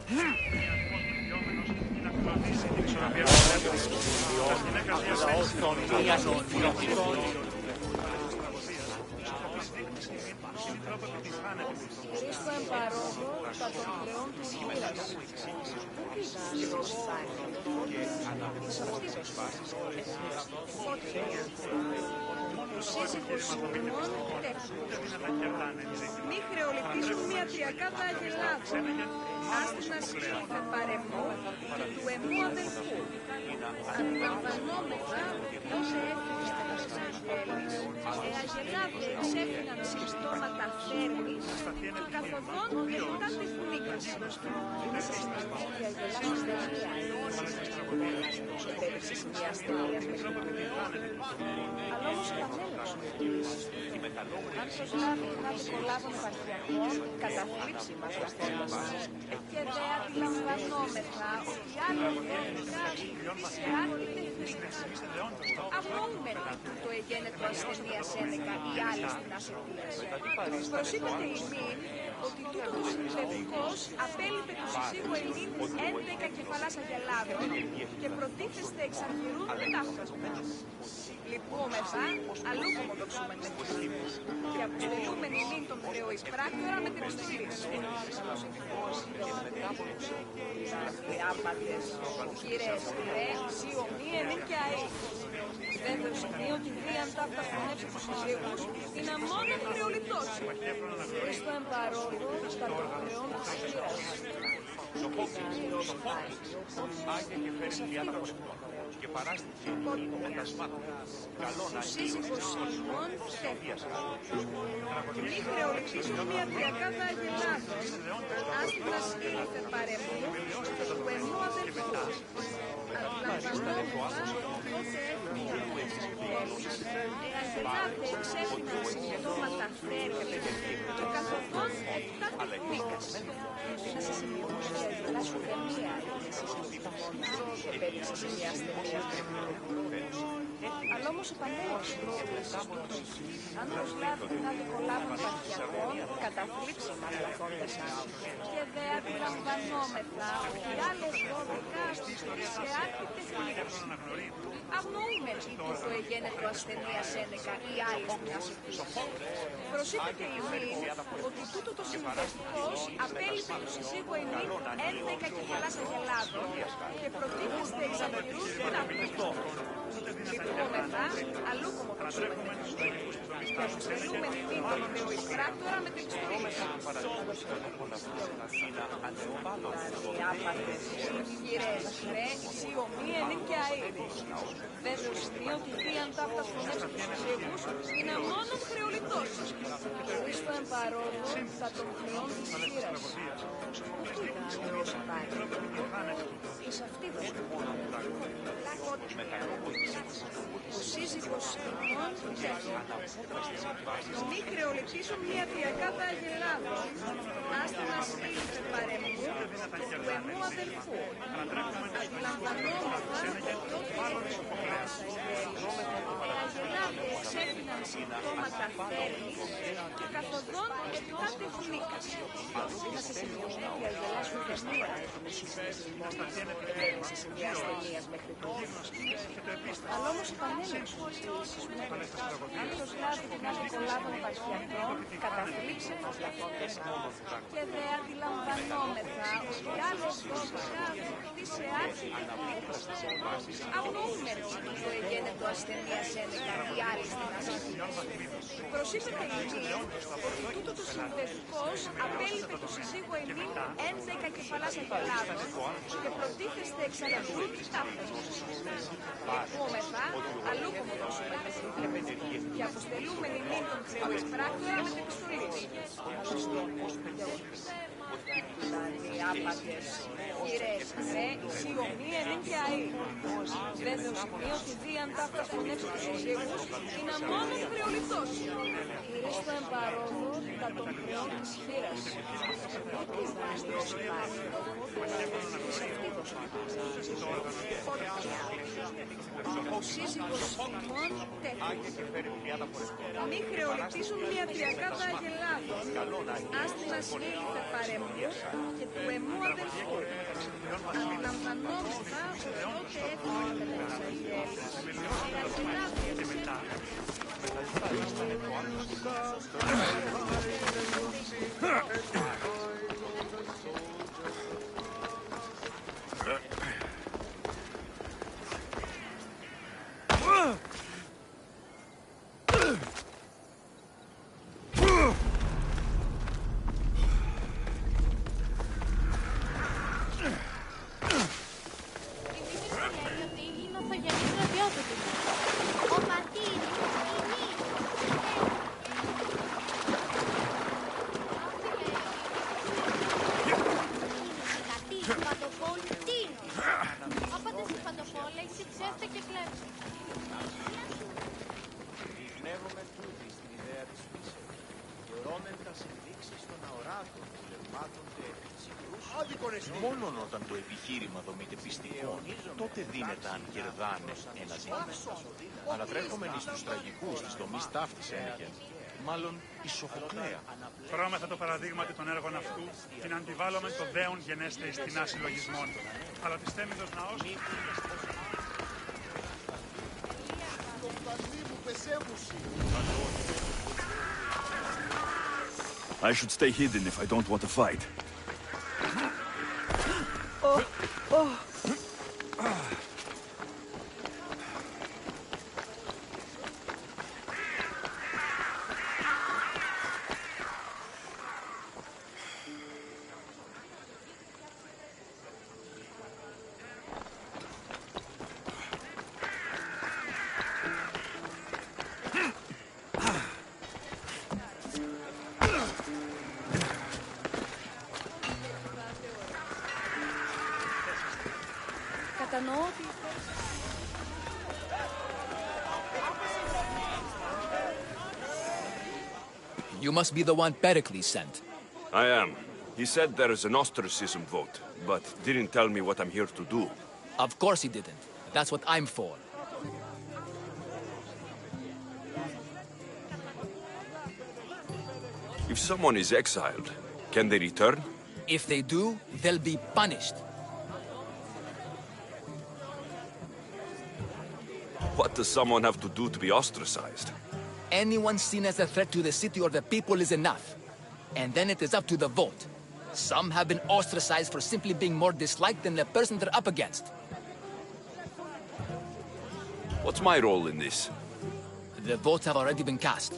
Χρήστο εμπαρόδο τα των χρεών του γύρας. Πού πήγαν ως ο σύζυγος Σιμών τέχνος. Μη χρεοληπτήσουν μια τριακάδα αγελάδων, άστινας ήλθε παρεμού και του εμού αδελφού. Αντιλαμβανόμεθα ότι όσε έφυγε στα τέλης, αγελάδε εξέφυγαν συμπτώματα θέρμης και καθοδόν μετά της νίκας. Είναι σε συνεχή αγελάδες τέλησης μιας ταινίας μέχρι το αλλά όμως κανένας αν το λάβει να δικολάβουν επαρχιακών, καταθλίψη μας τα στέλνουμε και δε αντιλαμβανόμεθα ότι άλλοι δόθηκα σε άρχιτε χρήκτες. Αγνοούμενοι το εγένετο ασθενεία Σένεκα ή άλλες την ασθενείας. Προσείπετε ημίν ότι τούτο το συμβουλευτικός απέλειπε του συζύγου Ελλήνου 11 κεφαλάς αγελάδων και προτίθεστε εξ αρχηρούν τάφος. Λυπούμεθα, αλλού κομμοδοξούμεν με Χριστούς και αποστελούμεν ημίν τον Θεό εις πράκτορα με την επιστολής. Άπατες, χειρές, ρέξι, ομοίαι, μη και αεί. Βέβαιος είναι ότι δίαν ταύτα φωνεύσει τους συζύγους είναι μόνο χρεοληπτός. Χρήστο εμπαρόδο τα των χρεών της χείρας. Και παράστηκε κατασμάτων. Ο σύζυγος Σιμών τέχνος. Μη χρεοληπτήσουν μια τριακάδα αγελάδων, άστινας ήλθε παρεμού και του εμού αδελφού. Αντιλαμβανόμεθα ότι έφυγε αγελάδε εξέφυγαν συμπτώματα θέρμης και καθοδόν επτά της νίκας. Να σας σημειώσω ότι η λασφοδεμία είναι συζητητικός και πέριξε σε μια ασθενεία. Αλλά όμως επανέλαβε αν προσλάβει την αδικολάβων επαρχιακών, καταθλίψη μας καθόντεσαν. Και δε αντιλαμβανόμεθα ότι άλλες 12 αστυχθεί σε άρχιτε χρήκτες. Αγνοούμενοι το εγένετο ασθενεία Σένεκα ή άλλες την ασθενείας. Προσείπετε ημίν ότι τούτο το συμβουλευτικός απέλειπε του συζύγου ημίν 11 κεφαλάς αγελάδων και προτίθεστε εξ αρχηρούν τάφος. Λυπούμεθα, αλλού κομμοδοξούμεν με Χριστούς και αποστελούμεν ημίν τον Θεό εις πράκτορα με την επιστολής. Άπατες, χειρές, ρέξι, ομοίαι, μη και αεί. Βέβαιος είναι ότι δίαν ταύτα φωνεύσει τους συζύγους είναι μόνο χρεοληπτός. Χρήστο εμπαρόδο τα των χρεών της χείρας. Πού πήγαν όσα πάει. Εις αυτή ο σύζυγος Σιμών τέχνος. Μη χρεοληπτήσουν μια τριακάδα αγελάδων, άστινας ήλθε παρεμού και του εμού αδελφού. Αντιλαμβανόμεθα ότι αγελάδε εξέφυγαν συμπτώματα θέρμης και καθοδόν επτά της νίκας. Να σας σημειώσω ότι η αγελάσφοδεμία είναι συζητητικός και πέριξε σε μια ασθενείας μέχρι τώρα. Αλλά όμως επανέλεξε ότι αν προσλάβει την αδικολάβων επαρχιακών, καταθλίψε μας καθόντεσαν. Και δε αντιλαμβανόμεθα ότι άλλες 12 αστυχθεί σε άρχιτε χρήκτες. Αγνοούμενοι το εγένετο ασθενεία Σένεκα ή άλλες την ασθενείας. Προσείπετε ημίν ότι τούτο το συμβουλευτικός απέλειπε του συζύγου ημίν 11 κεφαλάς αγελάδων και προτίθεστε εξ αρχηρούν τάφος. Λυπούμεθα, αλλού κομμοδοξούμεν με Χριστούς και αποστελούμεν ημίν τον Θεό εις πράκτορα με την επιστολής. Άπατες, χειρές, ρέξι, ομοίαι, μη και αεί. Βέβαιος είναι ότι δίαν ταύτα φωνεύσει τους συζύγους είναι μόνο χρεοληπτός. Χρήστο εμπαρόδο κατά των χρεών της χείρας. Όποιες δανειστές υπάρχει, σε αυτή δοσφαλίζει. Ο σύζυγος ημών τέχνης. Μη χρεοληπτήσουν μια τριακάδα αγελάδων. Άστινα συνήλθε παρέμβιο και του εμού αδελφού. Αντιλαμβανόμεστα ότι έδινε κατά τις αγέλες. Τα αγελάδια της Μόνον όταν το επιχείρημα δομείται πιστικό, τότε δίνεται αν κερδάνε ένα ζήτημα. Αλλά τρέχομενοι στους τραγικούς της δομής ταύτης έλεγε, μάλλον η Σοφοκλέα. Φρόμεθα το παραδείγματι των έργων αυτού, την αντιβάλλομεν το δέον γενέστε εις τεινά συλλογισμών. Αλλά της θέμηδος ναός... I should stay hidden if I don't want to fight. You must be the one Pericles sent. I am. He said there is an ostracism vote, but didn't tell me what I'm here to do. Of course he didn't. That's what I'm for. If someone is exiled, can they return? If they do, they'll be punished. What does someone have to do to be ostracized? Anyone seen as a threat to the city or the people is enough. And then it is up to the vote. Some have been ostracized for simply being more disliked than the person they're up against. What's my role in this? The votes have already been cast.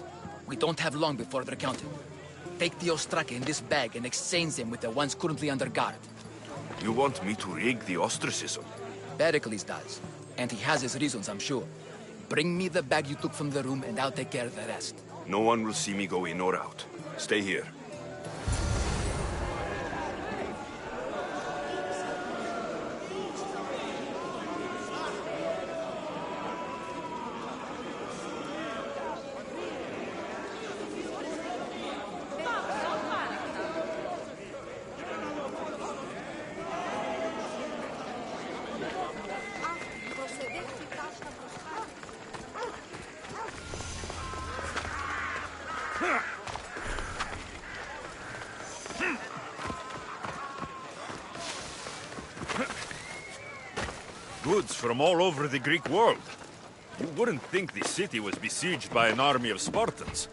We don't have long before they're counted. Take the ostraka in this bag and exchange them with the ones currently under guard. You want me to rig the ostracism? Pericles does. And he has his reasons, I'm sure. Bring me the bag you took from the room and I'll take care of the rest. No one will see me go in or out. Stay here. Goods from all over the Greek world. You wouldn't think the city was besieged by an army of Spartans.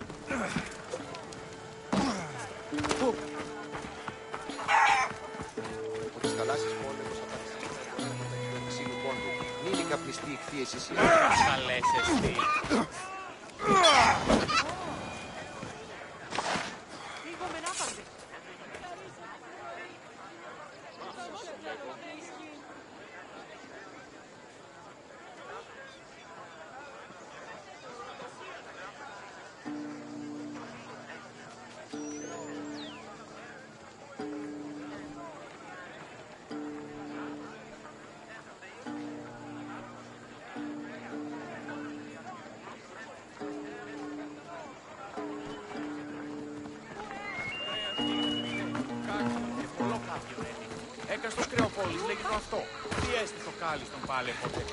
κάλλιστον πάλι ποτέ.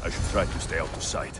I should try to stay out of sight.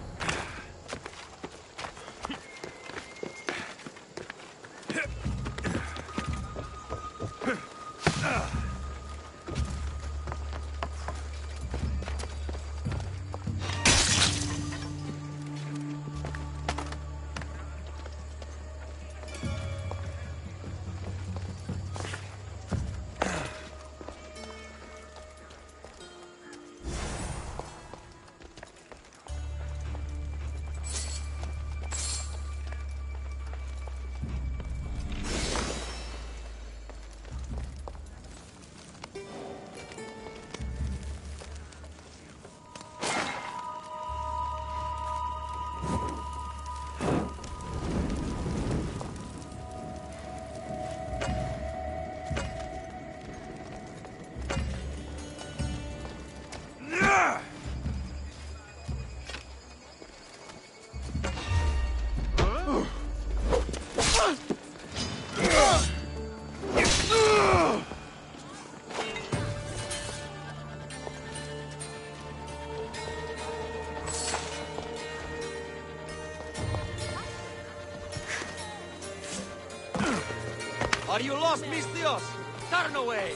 Are you lost, Mistios? Turn away!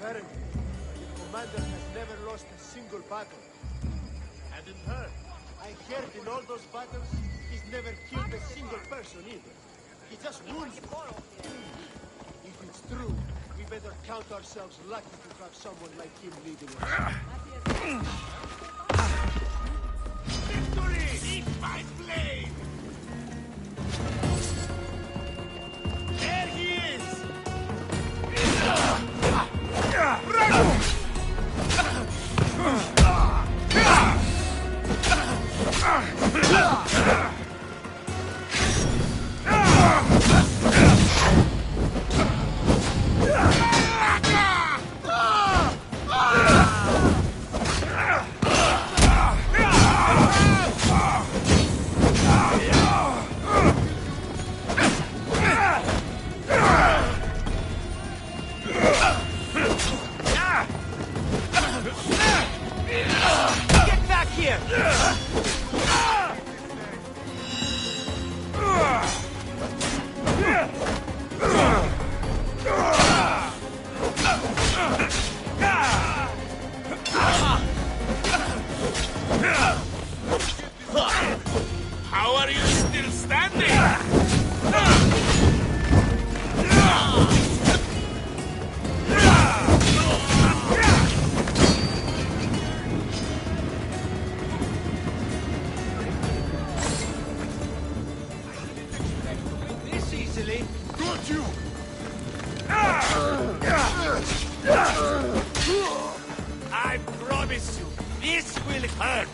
Apparently, the commander has never lost a single battle. Hadn't heard. I heard in all those battles, he's never killed a single person either. He just wounds them. If it's true, we better count ourselves lucky to have someone like him leading us. Victory! Eat my blade! There he is! Get back here! How are you still standing? This easily. Got you! I promise you, this will hurt.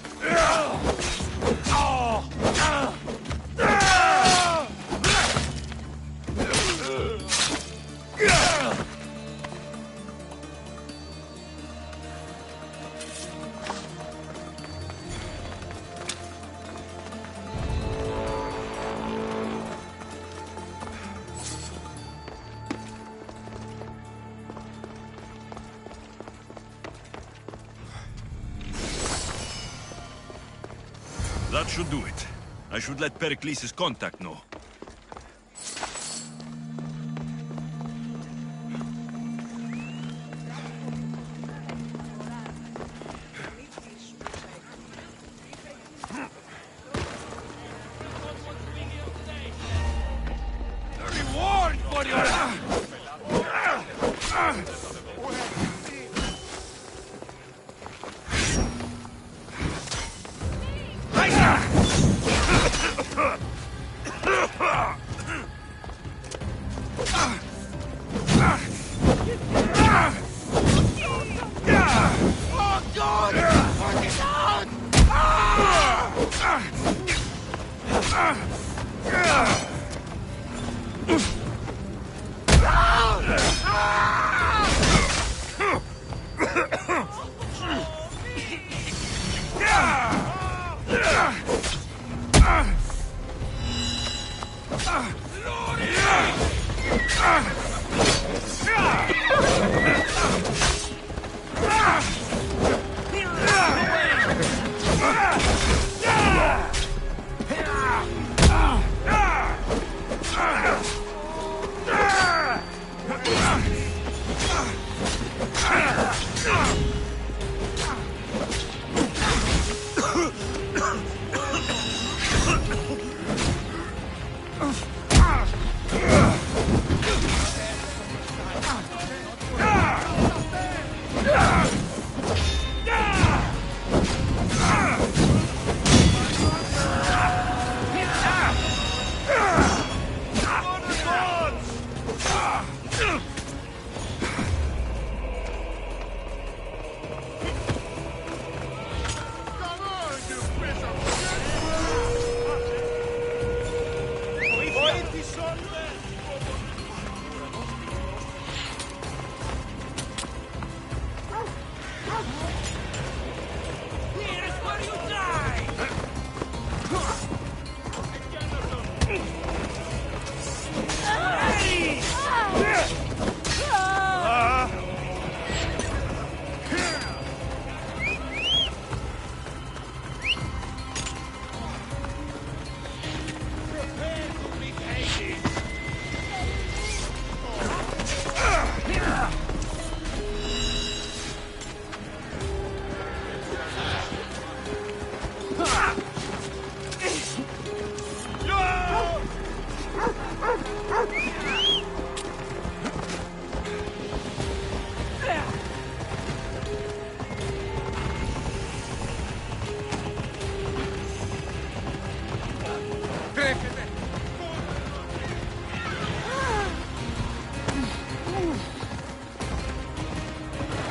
That should do it. I should let Pericles' contact know.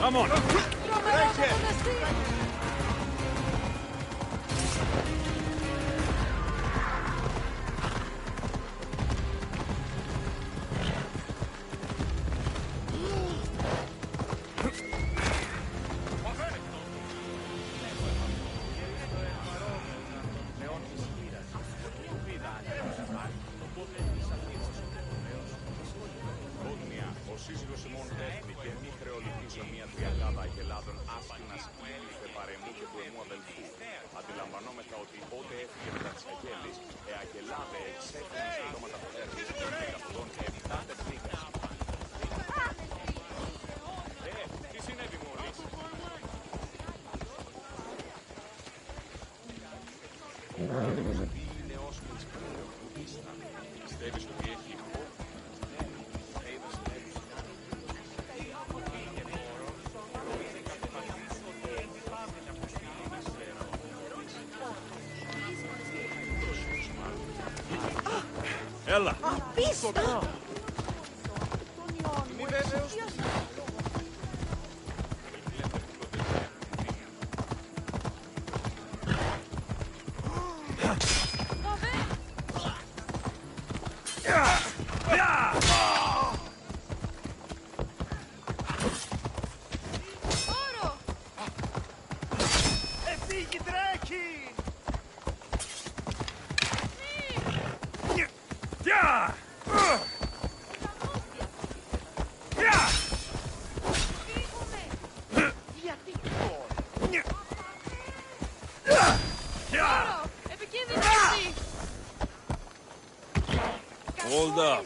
Come on. Έλα. Απίστευτο! Hold up.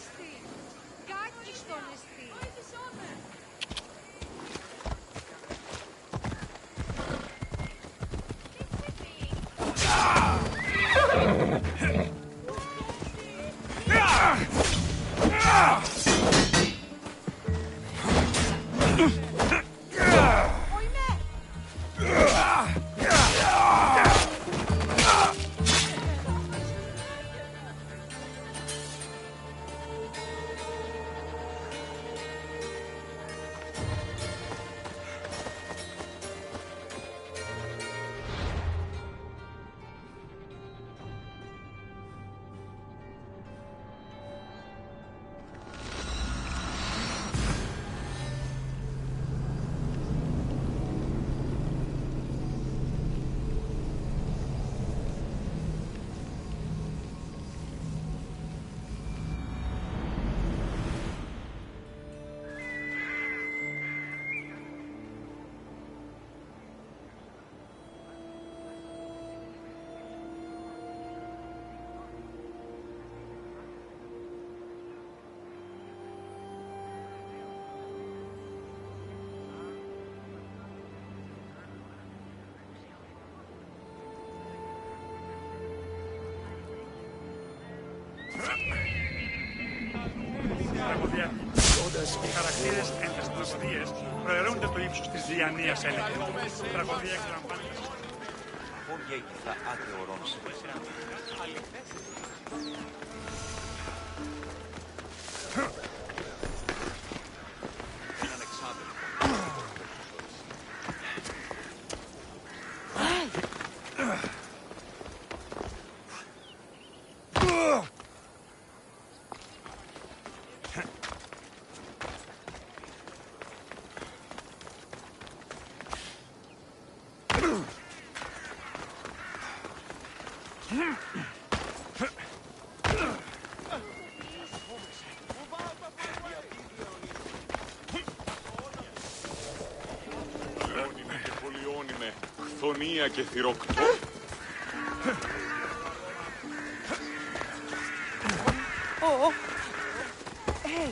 Οι χαρακτήρες εν τες τραγωδίες προαιρούνται στο ύψος της διανοίας έλεγχη. Η τραγωδία εκλαμβάνεται. Χθονία και θυροκτό. Oh. Hey.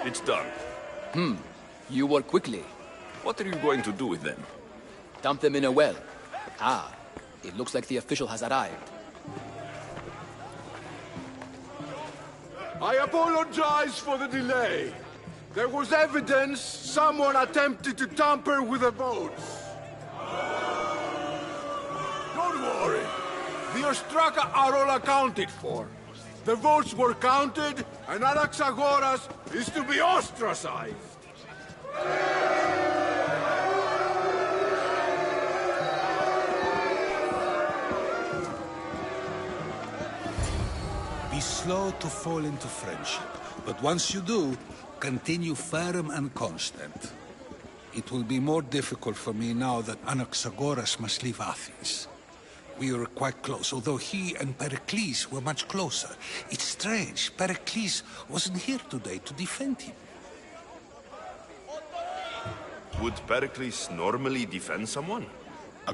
It's done. You work quickly. What are you going to do with them? Dump them in a well. Ah, it looks like the official has arrived. I apologize for the delay. There was evidence someone attempted to tamper with the votes. Don't worry. The Ostraka are all accounted for. The votes were counted, and Anaxagoras is to be ostracized. Be slow to fall into friendship, but once you do, continue firm and constant. It will be more difficult for me now that Anaxagoras must leave Athens. We were quite close, although he and Pericles were much closer. It's strange, Pericles wasn't here today to defend him. Would Pericles normally defend someone?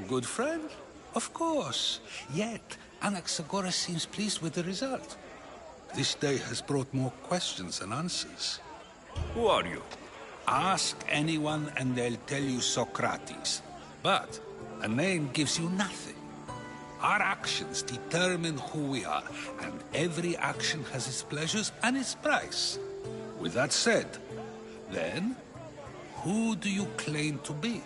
A good friend? Of course. Yet, Anaxagoras seems pleased with the result. This day has brought more questions than answers. Who are you? Ask anyone and they'll tell you Socrates. But a name gives you nothing. Our actions determine who we are, and every action has its pleasures and its price. With that said, then, who do you claim to be?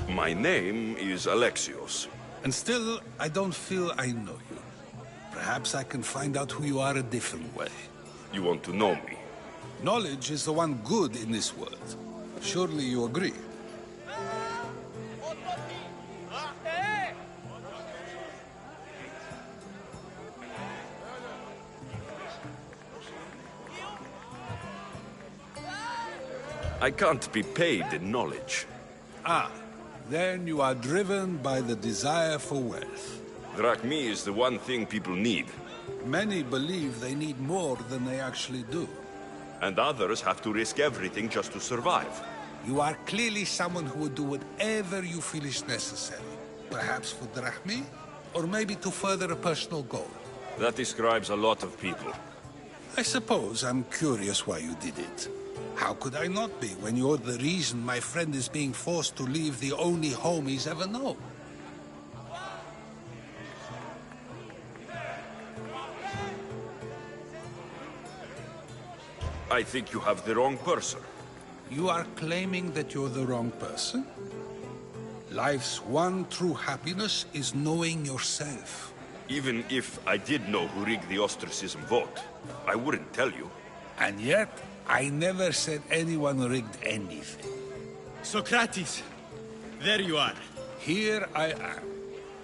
My name is Alexios. And still, I don't feel I know you. Perhaps I can find out who you are a different way. You want to know me? Knowledge is the one good in this world. Surely you agree? I can't be paid in knowledge. Ah, then you are driven by the desire for wealth. Drachmi is the one thing people need. Many believe they need more than they actually do. And others have to risk everything just to survive. You are clearly someone who would do whatever you feel is necessary. Perhaps for drachmi, or maybe to further a personal goal. That describes a lot of people. I suppose I'm curious why you did it. How could I not be when you're the reason my friend is being forced to leave the only home he's ever known? I think you have the wrong person. You are claiming that you're the wrong person? Life's one true happiness is knowing yourself. Even if I did know who rigged the ostracism vote, I wouldn't tell you. And yet, I never said anyone rigged anything. Socrates, there you are. Here I am.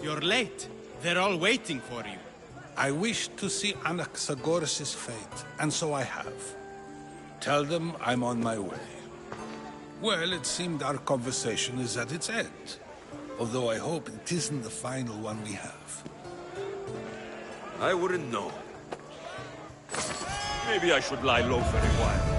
You're late. They're all waiting for you. I wish to see Anaxagoras' fate, and so I have. Tell them I'm on my way. Well, it seemed our conversation is at its end. Although I hope it isn't the final one we have. I wouldn't know. Maybe I should lie low for a while.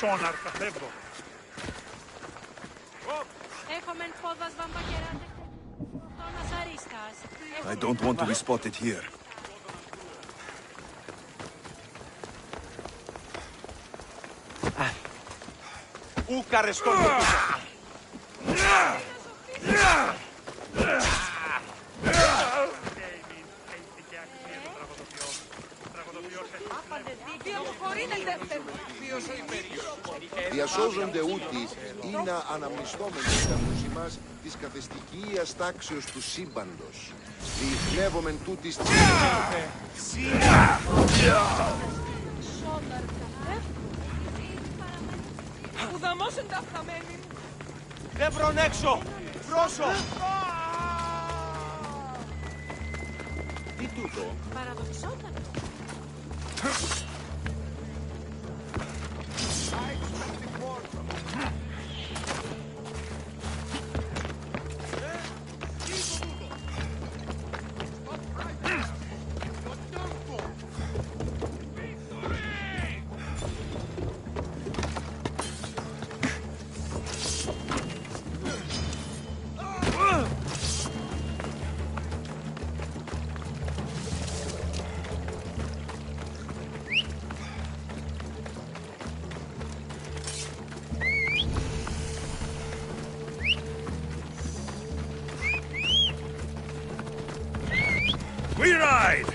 Sonar, φεύγω. I don't want to be spotted here. Ούκαρες τον Διασώζονται ούτι είναι αναμνηστόμενοι στα μουσι μας της καθεστικίας τάξεως του σύμπαντος. Διεχνεύομεν τούτης της... Ουδαμώσεν τα αυταμένη. Δεν βρουν έξω! Πρόσω! Τι τούτο? Παραδοξόταν. We ride!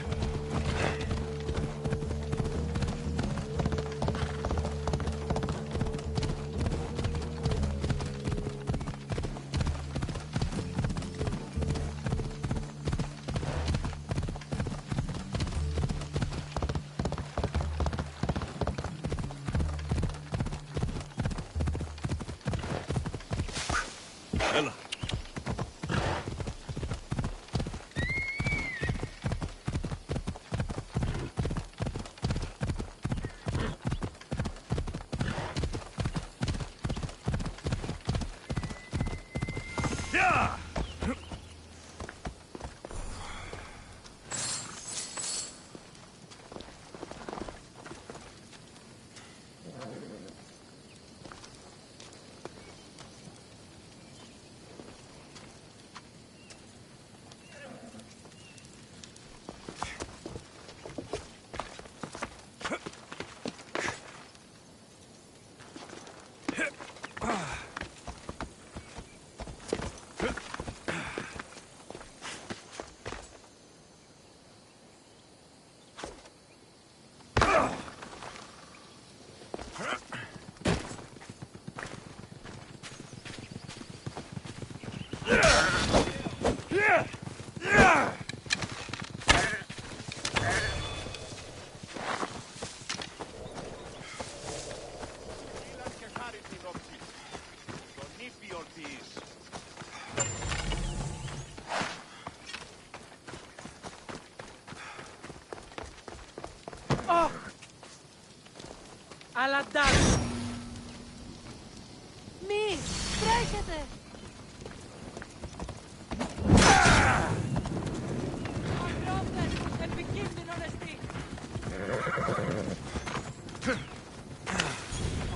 Έλα. Αλλά εντάξει. Μη, τρέχετε. Ανθρώπες, επικίνδυνο εστί.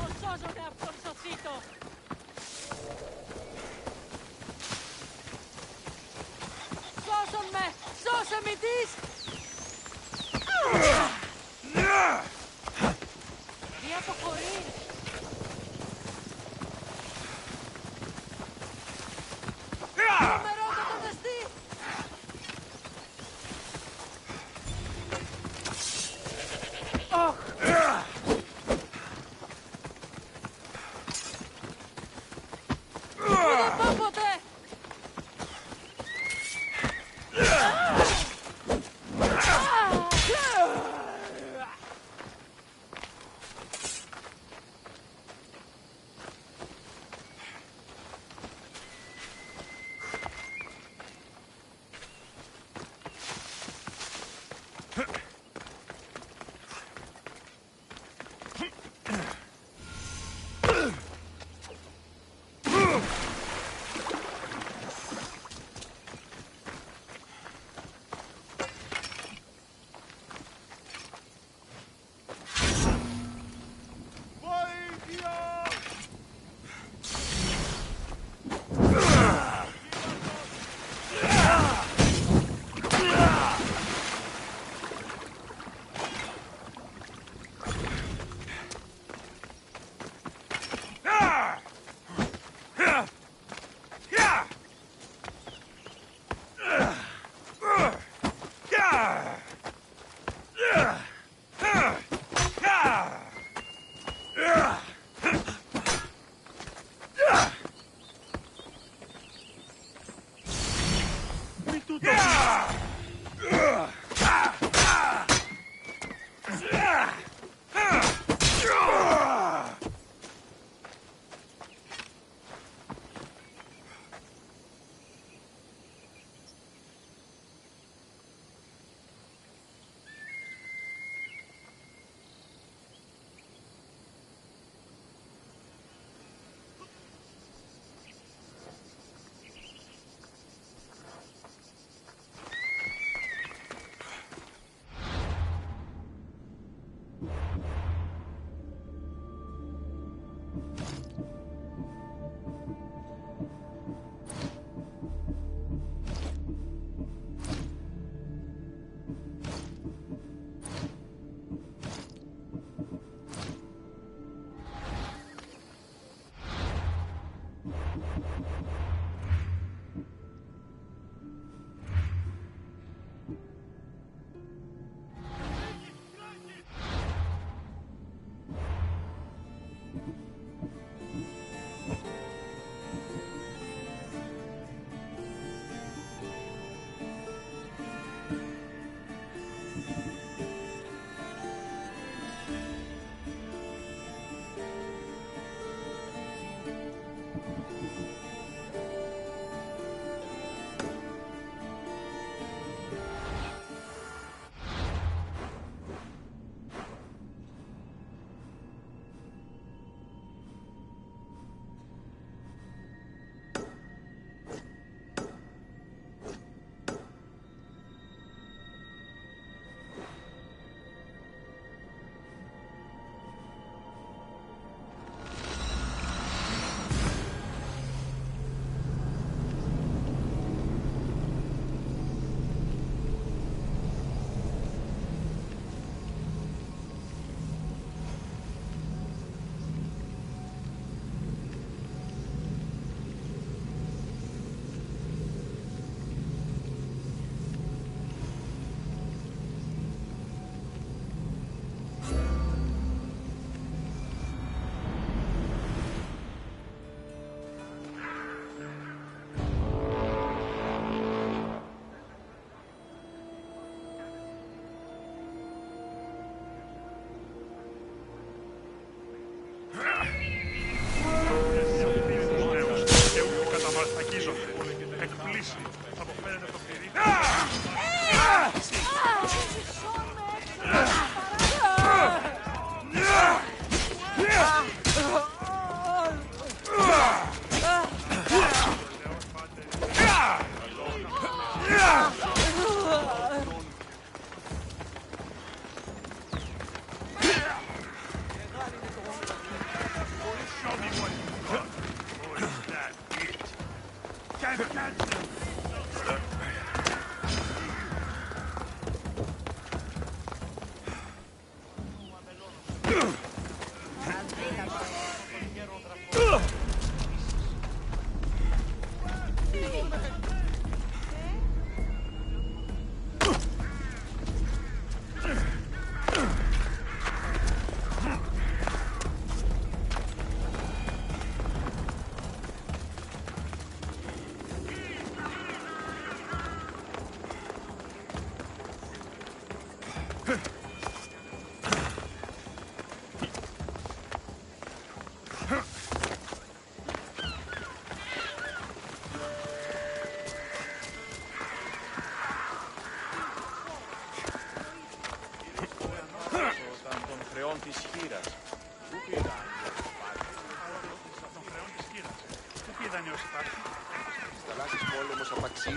Οσόζονται από τον σωθήτο. Σώσον με, σώσε μη της.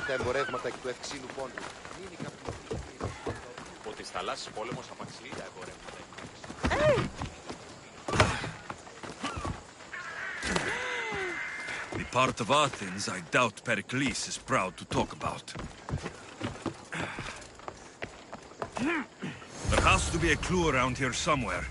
Τα εμπορεύματα εκ του ευξήνου πόντου. Ότι στα θαλάσσης πόλεμος απαξιεί τα εμπορεύματα. The part of Athens I doubt Pericles is proud to talk about. There has to be a clue around here somewhere.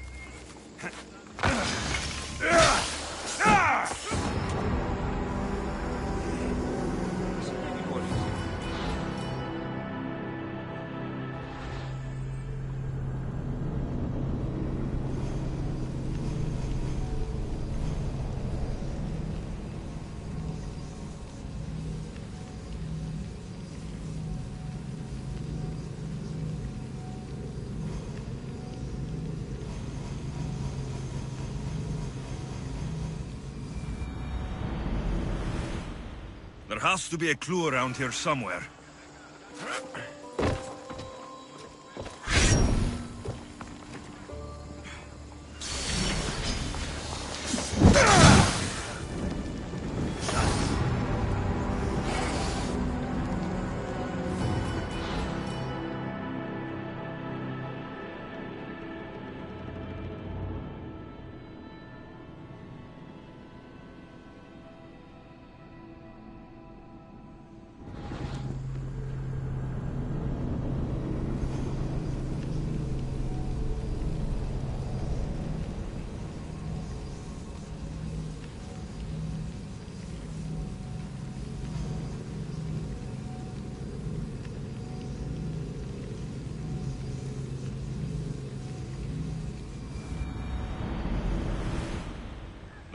There has to be a clue around here somewhere.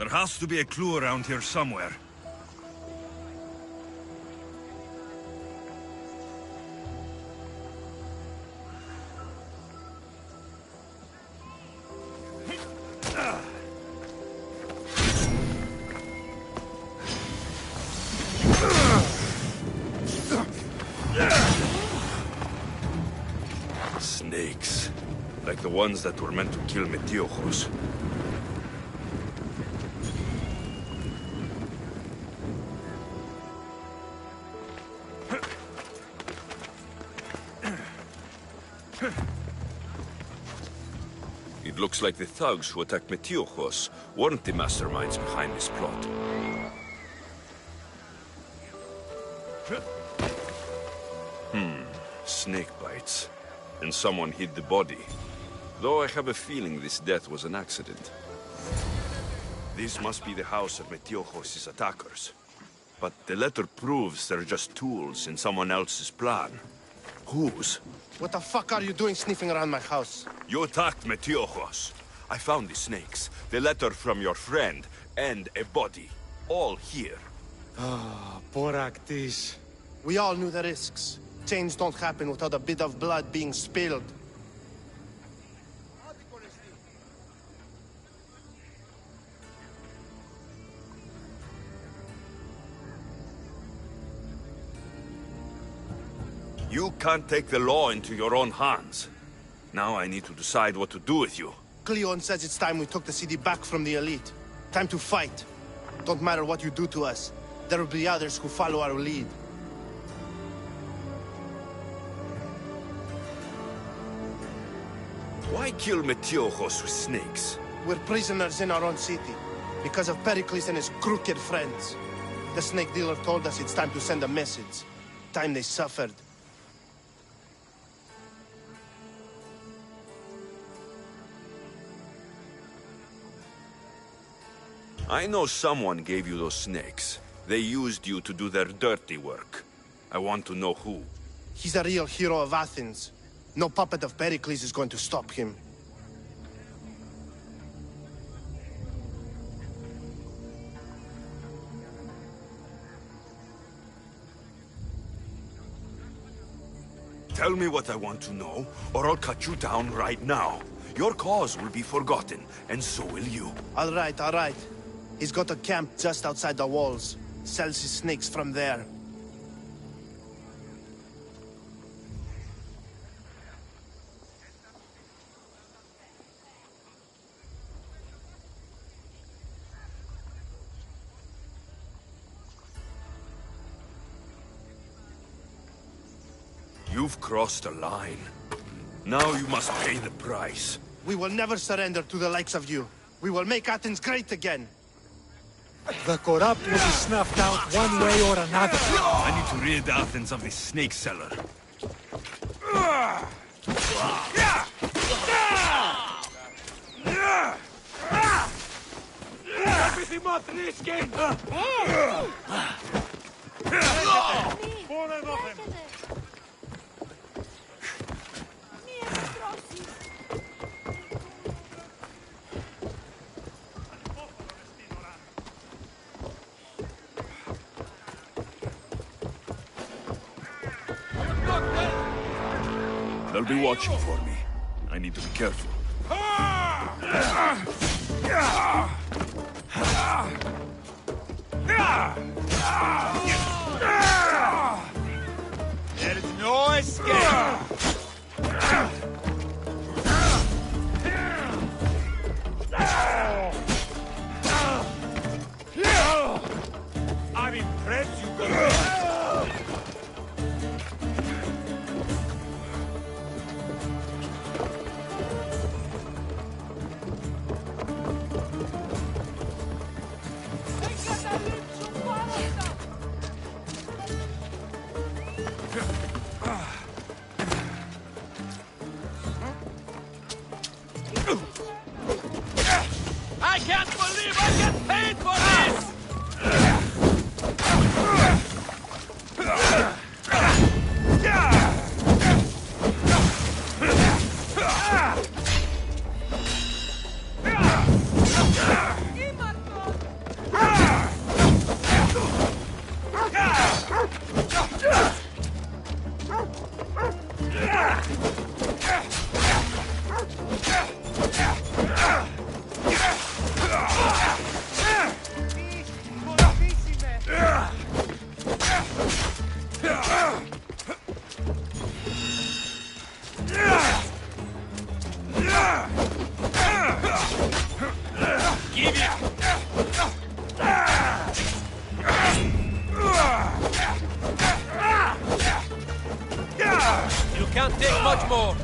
There has to be a clue around here somewhere. Snakes. Like the ones that were meant to kill Metiojos. It looks like the thugs who attacked Metiojos weren't the masterminds behind this plot. Snake bites. And someone hid the body. Though I have a feeling this death was an accident. This must be the house of Metiojos' attackers. But the letter proves they're just tools in someone else's plan. Whose? What the fuck are you doing sniffing around my house? You attacked Metiojos. I found the snakes, the letter from your friend, and a body. All here. Ah, Boraktis. We all knew the risks. Change don't happen without a bit of blood being spilled. You can't take the law into your own hands. Now I need to decide what to do with you. Cleon says it's time we took the city back from the elite. Time to fight. Don't matter what you do to us. There will be others who follow our lead. Why kill Metiojos with snakes? We're prisoners in our own city, because of Pericles and his crooked friends. The snake dealer told us it's time to send a message. Time they suffered. I know someone gave you those snakes. They used you to do their dirty work. I want to know who. He's a real hero of Athens. No puppet of Pericles is going to stop him. Tell me what I want to know, or I'll cut you down right now. Your cause will be forgotten, and so will you. All right, all right. He's got a camp just outside the walls. Sells his snakes from there. You've crossed a line. Now you must pay the price. We will never surrender to the likes of you. We will make Athens great again. The corrupt will be snuffed out one way or another. I need to rid Athens of this snake seller. They'll be watching for me. I need to be careful. There is no escape. I'm impressed you got I can't believe I get paid for this! can't take much more.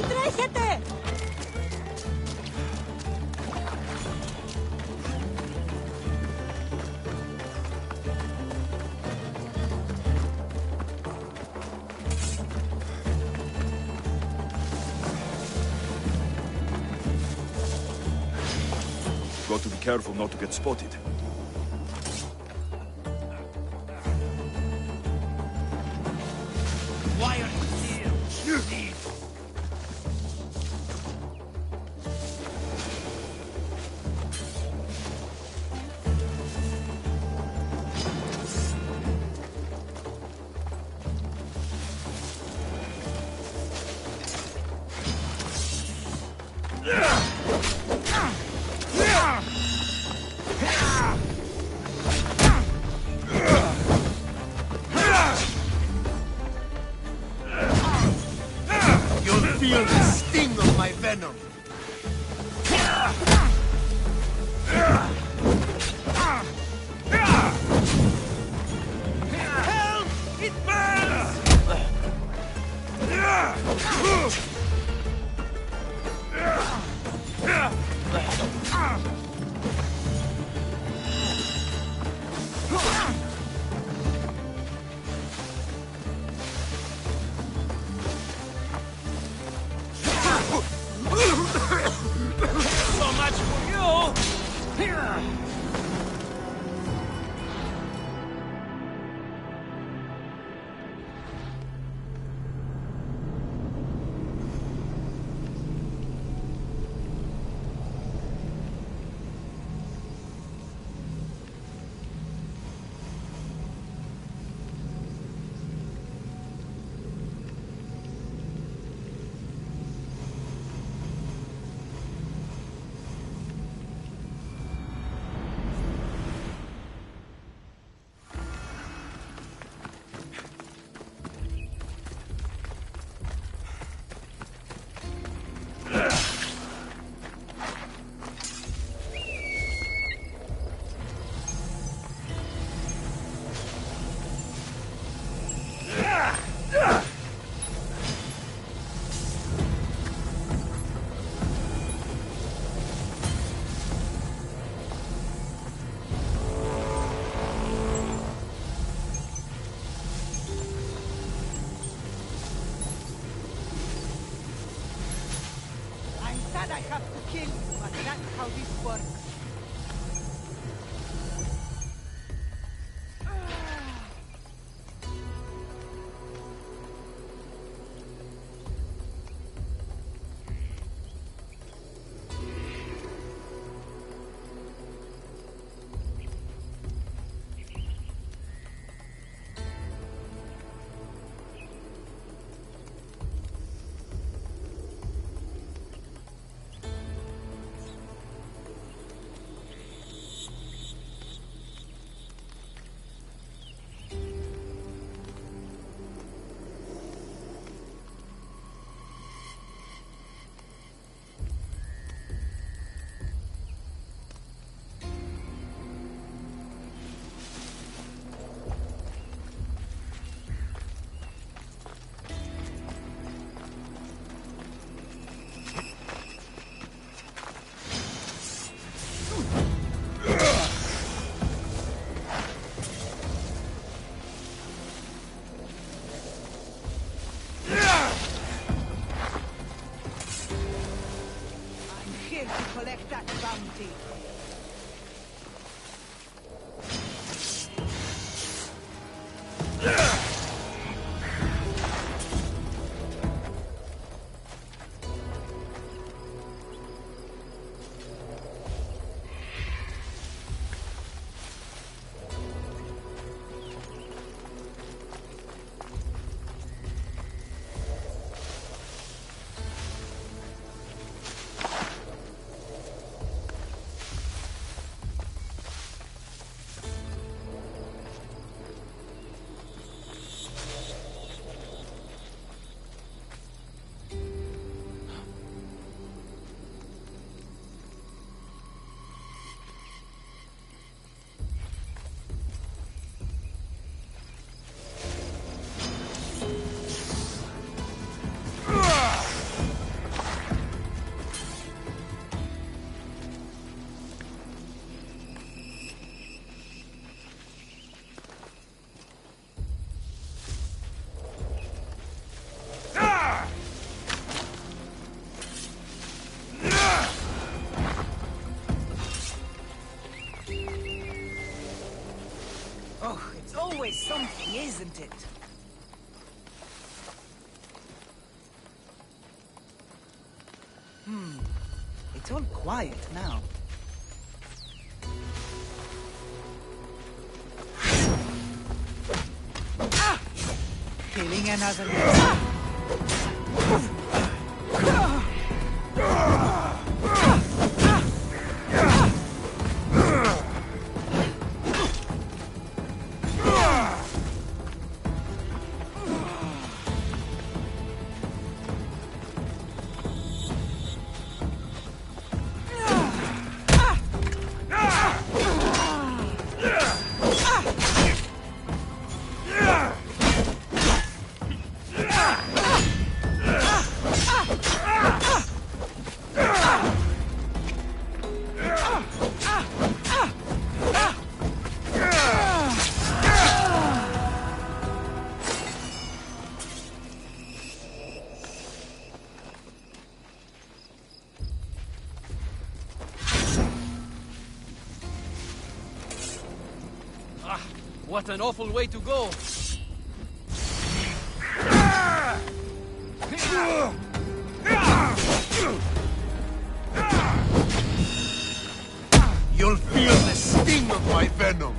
Τρέχετε! Got to be careful not to get spotted. Why are you here? You need. Feel the sting of my venom. Help! It burns! So much for you! I have to kill you, but that's how this works. duty. Oh, it's always something, isn't it? It's all quiet now. Killing another man. What an awful way to go! You'll feel the sting of my venom!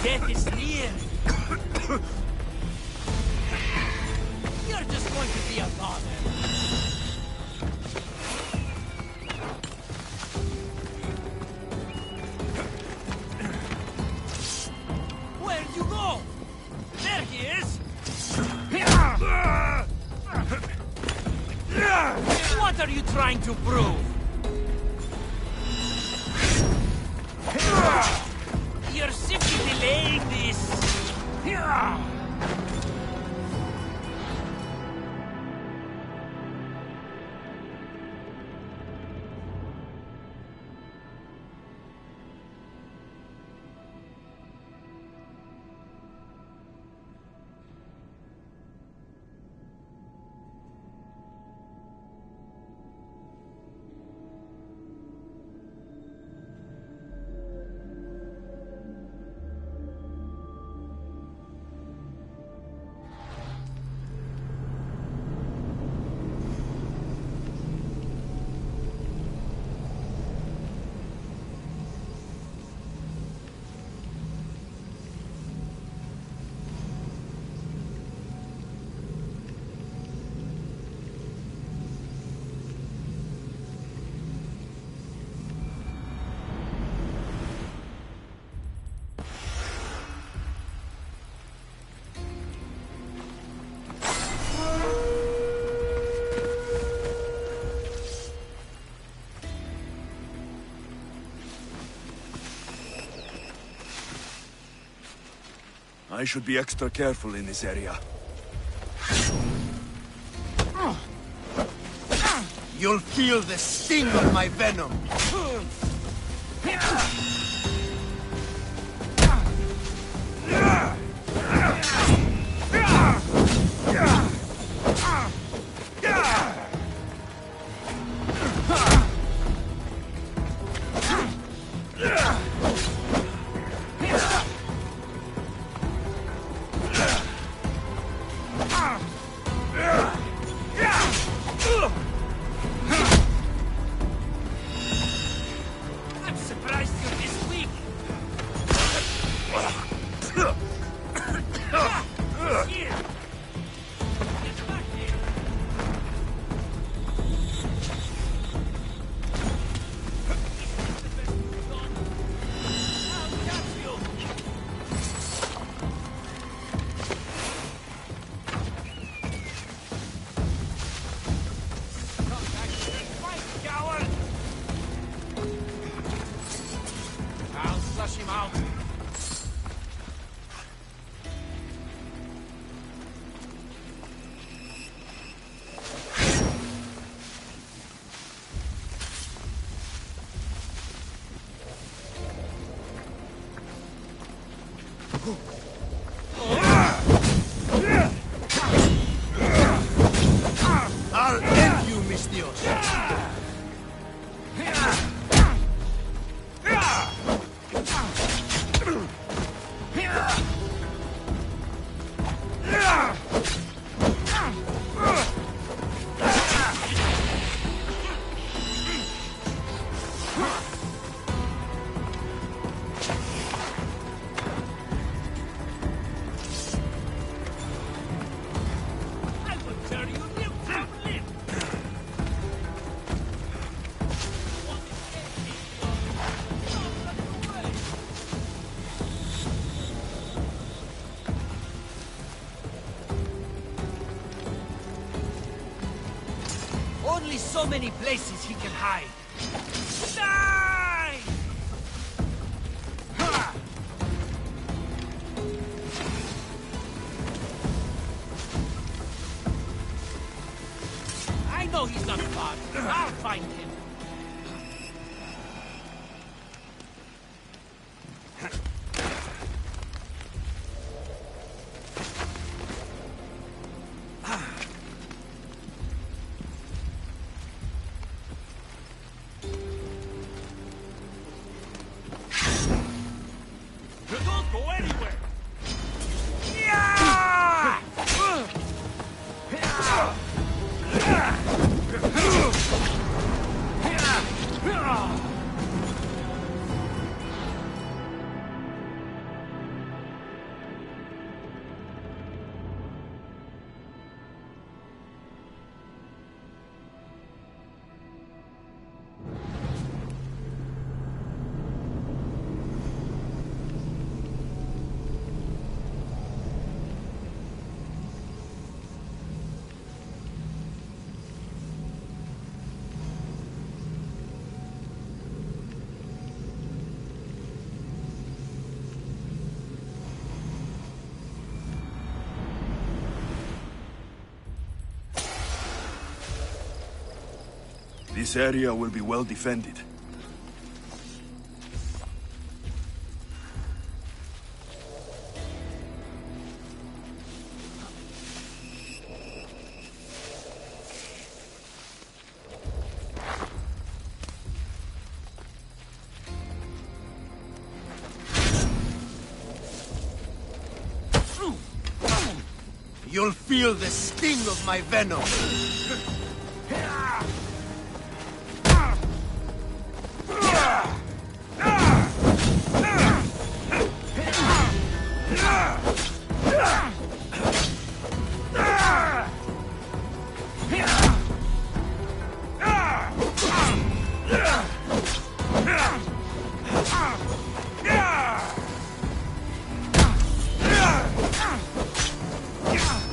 Death is near! You're just going to be a bother! Where'd you go? There he is! What are you trying to prove? You're simply delaying this! I should be extra careful in this area. You'll feel the sting of my venom. I'm surprised you're this weak. Here. Get back here. I'll catch you. Come back here and fight, coward. I'll flush him out. I'll end you, mis Dios. I will tear you limb from limb. Only so many places he can hide. Die! I know he's not far. I'll find him. Don't go anywhere! This area will be well defended. You'll feel the sting of my venom.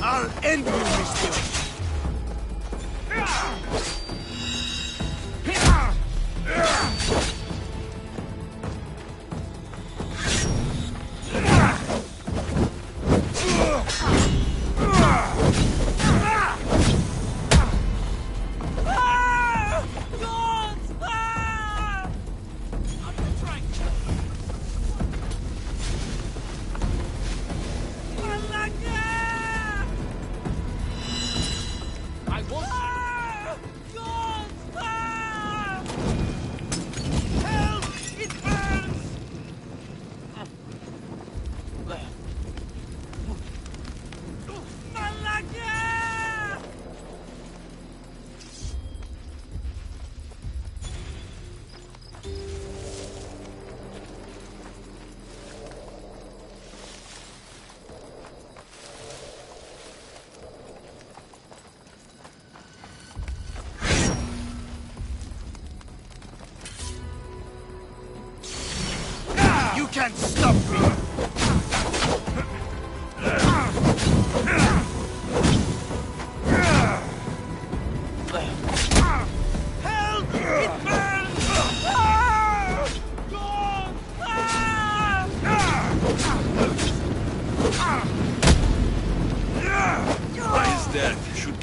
I'll end you, Miss Dios.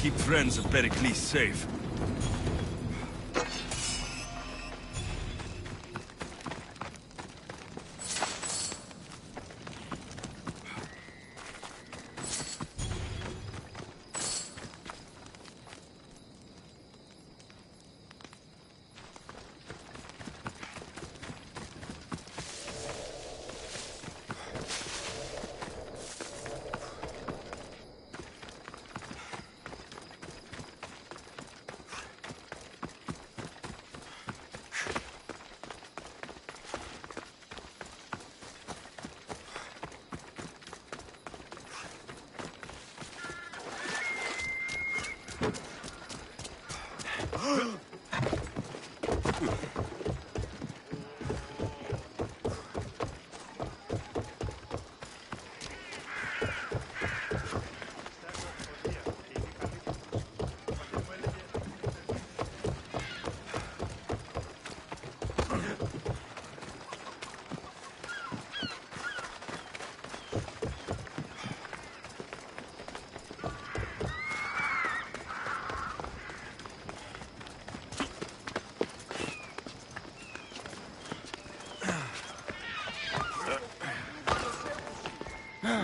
keep friends of Pericles safe.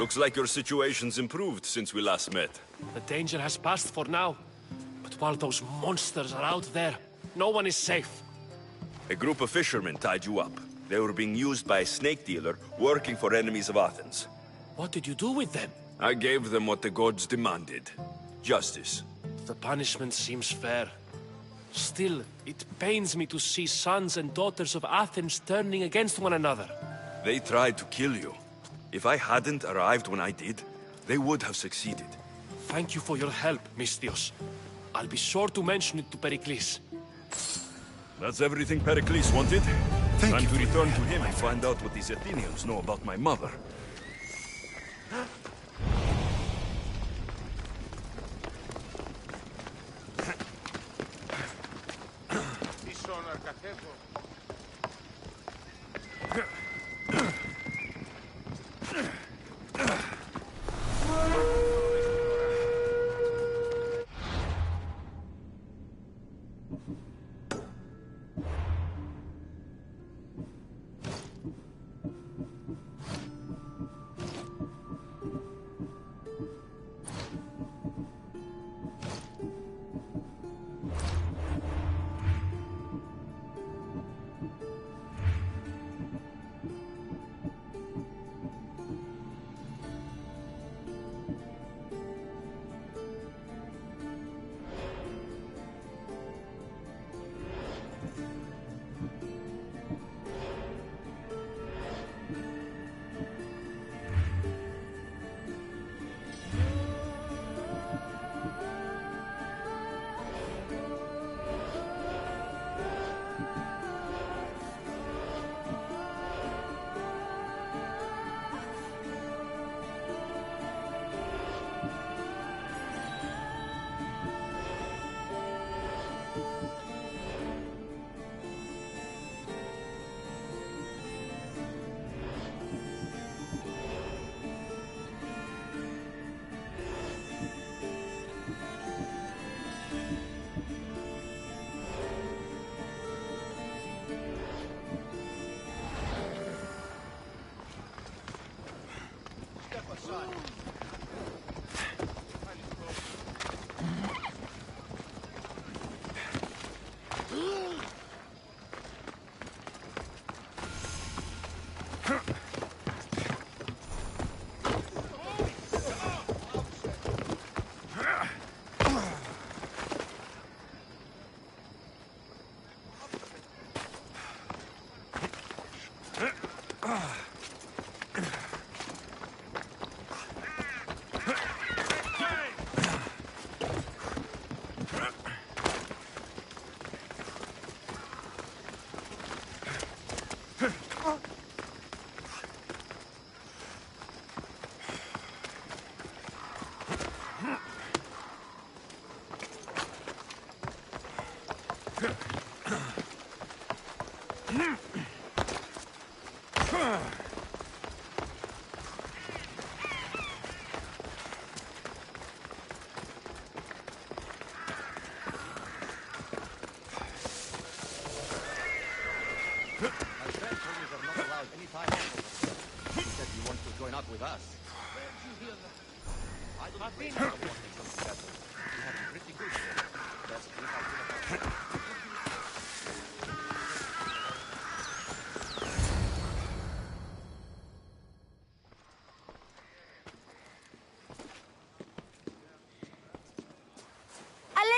Looks like your situation's improved since we last met. The danger has passed for now. But while those monsters are out there, no one is safe. A group of fishermen tied you up. They were being used by a snake dealer working for enemies of Athens. What did you do with them? I gave them what the gods demanded. Justice. The punishment seems fair. Still, it pains me to see sons and daughters of Athens turning against one another. They tried to kill you. If I hadn't arrived when I did, they would have succeeded. Thank you for your help, Misthios. I'll be sure to mention it to Pericles. That's everything Pericles wanted. Time you to return to him and find out what these Athenians know about my mother.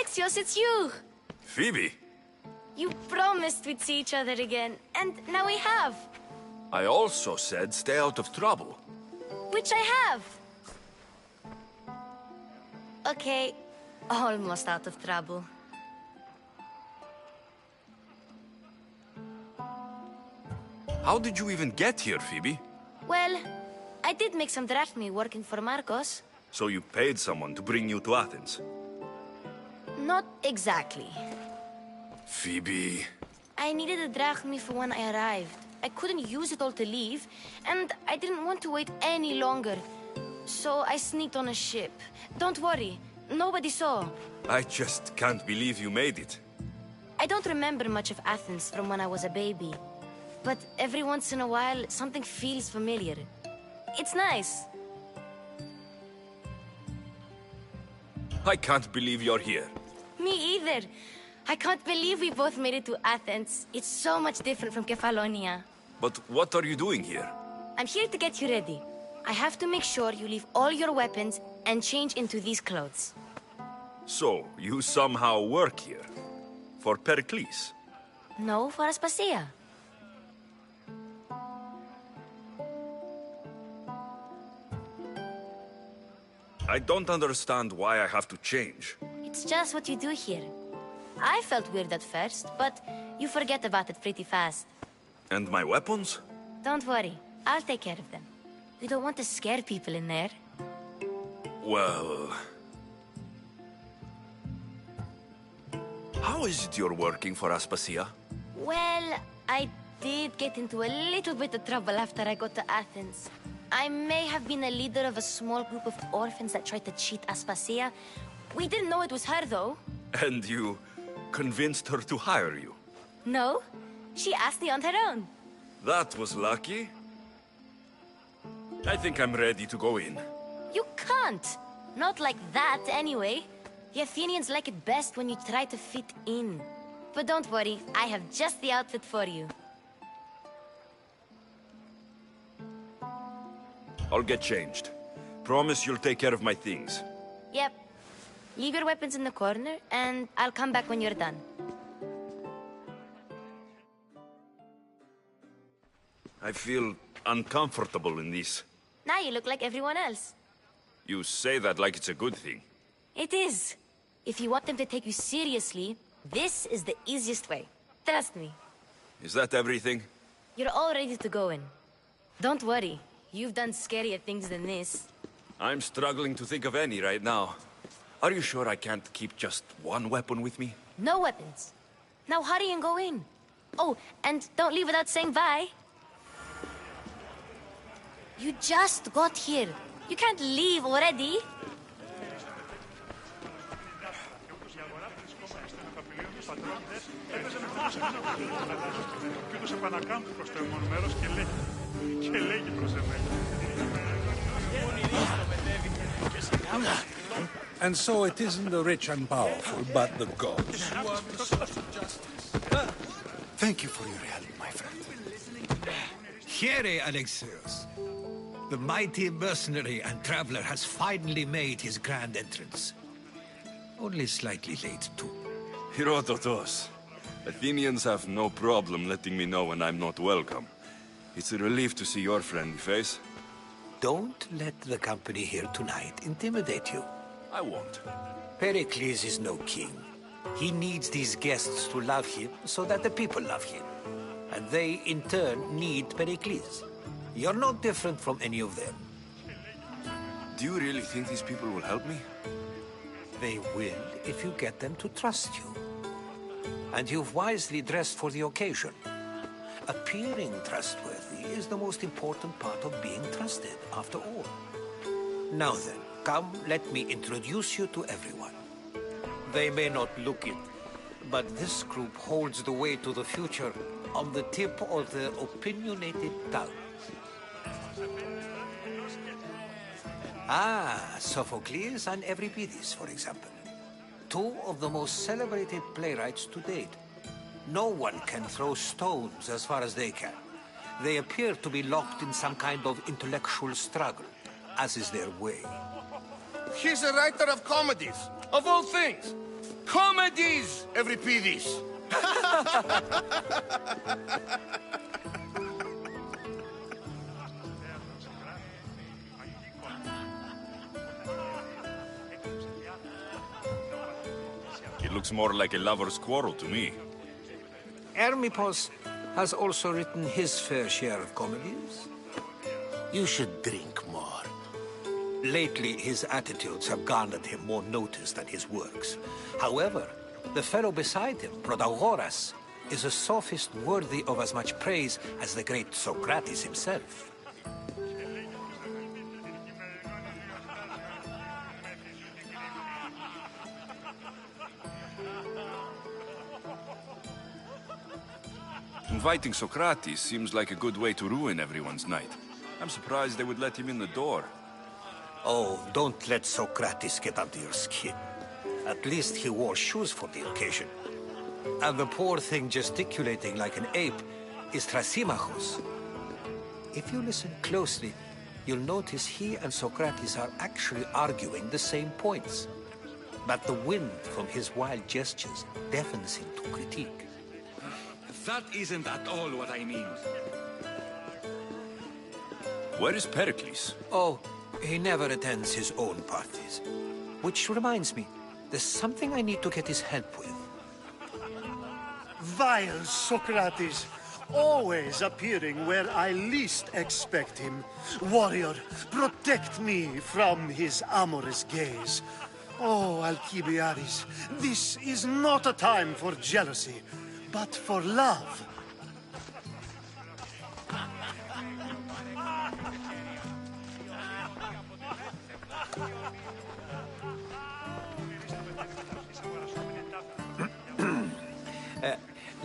Alexios, it's you! Phoebe, You promised we'd see each other again, and now we have. I also said stay out of trouble. Which I have. Okay, almost out of trouble. How did you even get here, Phoebe? Well, I did make some drachmi working for Marcos. So you paid someone to bring you to Athens? Not exactly. Phoebe... I needed a drachmi for when I arrived. I couldn't use it all to leave, and I didn't want to wait any longer. So I sneaked on a ship. Don't worry, nobody saw. I just can't believe you made it. I don't remember much of Athens from when I was a baby. But every once in a while, something feels familiar. It's nice. I can't believe you're here. Me either. I can't believe we both made it to Athens. It's so much different from Kefalonia. But what are you doing here? I'm here to get you ready. I have to make sure you leave all your weapons and change into these clothes. So, you somehow work here? For Pericles? No, for Aspasia. I don't understand why I have to change. It's just what you do here. I felt weird at first, but you forget about it pretty fast. And my weapons? Don't worry, I'll take care of them. We don't want to scare people in there. Well... How is it you're working for Aspasia? Well, I did get into a little bit of trouble after I got to Athens. I may have been a leader of a small group of orphans that tried to cheat Aspasia. We didn't know it was her, though. And you convinced her to hire you? No, she asked me on her own. That was lucky. I think I'm ready to go in. You can't. Not like that, anyway. The Athenians like it best when you try to fit in. But don't worry, I have just the outfit for you. I'll get changed. Promise you'll take care of my things. Yep. Leave your weapons in the corner, and I'll come back when you're done. I feel uncomfortable in this. Now you look like everyone else. You say that like it's a good thing. It is. If you want them to take you seriously, this is the easiest way. Trust me. Is that everything? You're all ready to go in. Don't worry. You've done scarier things than this. I'm struggling to think of any right now. Are you sure I can't keep just one weapon with me? No weapons. Now hurry and go in. Oh, and don't leave without saying bye. You just got here. You can't leave already. Και τους επανακάμπτει προς το εμμόνο μέρος και λέγει προς εμένα. And so it isn't the rich and powerful, but the gods. Thank you for your help, my friend. Here, Alexios. The mighty mercenary and traveler has finally made his grand entrance. Only slightly late, too. Herodotos. Athenians have no problem letting me know when I'm not welcome. It's a relief to see your friendly face. Don't let the company here tonight intimidate you. I won't. Pericles is no king. He needs these guests to love him so that the people love him. And they, in turn, need Pericles. You're not different from any of them. Do you really think these people will help me? They will if you get them to trust you. And you've wisely dressed for the occasion. Appearing trustworthy is the most important part of being trusted, after all. Now then, come, let me introduce you to everyone. They may not look it, but this group holds the way to the future on the tip of their opinionated tongue. Ah, Sophocles and Euripides, for example. Two of the most celebrated playwrights to date. No one can throw stones as far as they can. They appear to be locked in some kind of intellectual struggle, as is their way. He's a writer of comedies, of all things. Comedies, Euripides! It looks more like a lover's quarrel to me. Hermippos has also written his fair share of comedies. You should drink more. Lately, his attitudes have garnered him more notice than his works. However, the fellow beside him, Protagoras, is a sophist worthy of as much praise as the great Socrates himself. Inviting Socrates seems like a good way to ruin everyone's night. I'm surprised they would let him in the door. Oh, don't let Socrates get under your skin. At least he wore shoes for the occasion. And the poor thing gesticulating like an ape is Thrasymachos. If you listen closely, you'll notice he and Socrates are actually arguing the same points. But the wind from his wild gestures deafens him to critique. That isn't at all what I mean. Where is Pericles? Oh, he never attends his own parties. Which reminds me, there's something I need to get his help with. Vile Socrates, always appearing where I least expect him. Warrior, protect me from his amorous gaze. Oh, Alcibiades, this is not a time for jealousy, but for love.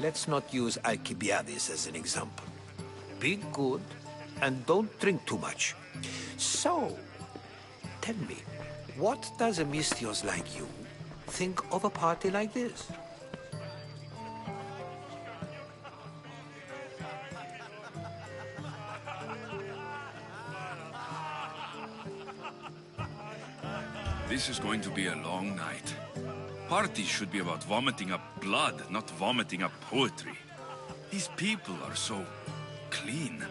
Let's not use Alcibiades as an example. Be good, and don't drink too much. So, tell me, what does a Misthios like you think of a party like this? This is going to be a long night. Parties should be about vomiting up blood, not vomiting up poetry. These people are so clean.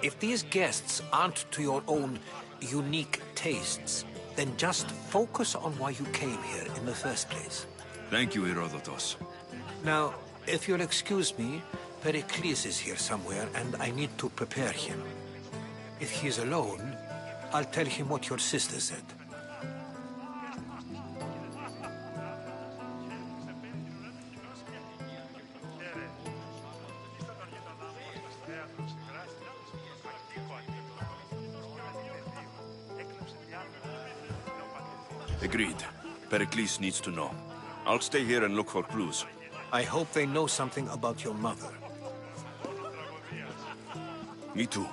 If these guests aren't to your own unique tastes, then just focus on why you came here in the first place. Thank you, Herodotus. Now, if you'll excuse me, Pericles is here somewhere, and I need to prepare him. If he's alone, I'll tell him what your sister said. Agreed. Pericles needs to know. I'll stay here and look for clues. I hope they know something about your mother. Me too.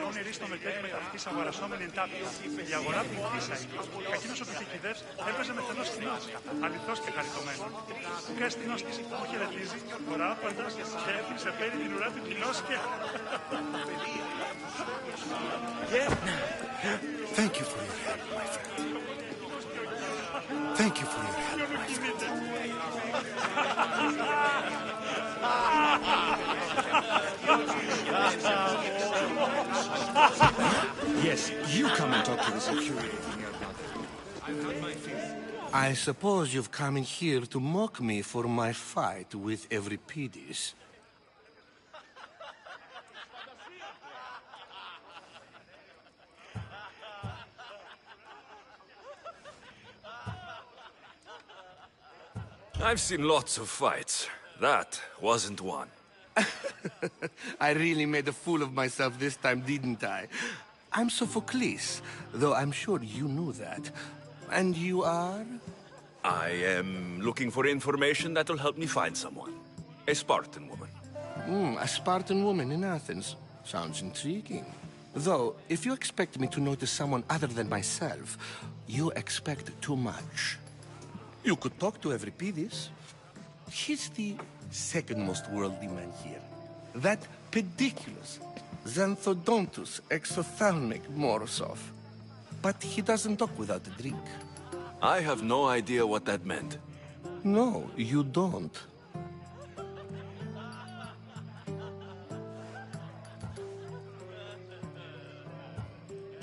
Όνειροι στο μετέχει μεταρχής αγορασόμενη εντάπτυο. Η αγορά του χτίσαει. Κακίνος ο πυθικηδεύς έπαιζε με θενός κοινός, αληθώς και χαριτωμένο. Που κάστηνος της που χαιρετίζει, κοράποντας και έπιξε πέρι την ουρά του κοινός και... Thank you for your help, my friend. Thank you for your help, my friend. Yes, you come and talk to the security from your mother. I've had my fill. I suppose you've come in here to mock me for my fight with Euripides. I've seen lots of fights. That wasn't one. I really made a fool of myself this time, didn't I? I'm Sophocles, though I'm sure you knew that. And you are? I am looking for information that will help me find someone. A Spartan woman. A Spartan woman in Athens. Sounds intriguing. Though, if you expect me to notice someone other than myself, you expect too much. You could talk to Euripides. He's the second most worldly man here. That pediculous Xanthodontus exophthalmic Morosov. But he doesn't talk without a drink. I have no idea what that meant. No, you don't.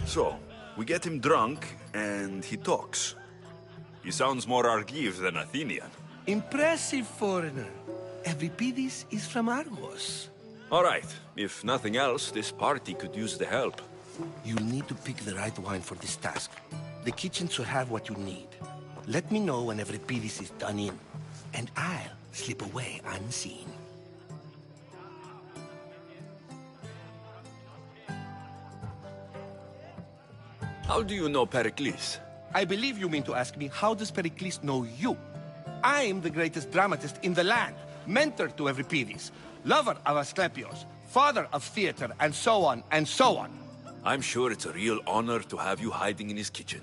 So, we get him drunk, and he talks. He sounds more Argive than Athenian. Impressive, foreigner. Euripides is from Argos. All right. If nothing else, this party could use the help. You'll need to pick the right wine for this task. The kitchen should have what you need. Let me know when Euripides is done in, and I'll slip away unseen. How do you know Pericles? I believe you mean to ask me, how does Pericles know you? I'm the greatest dramatist in the land, mentor to Euripides, lover of Asclepios, father of theater, and so on, and so on. I'm sure it's a real honor to have you hiding in his kitchen.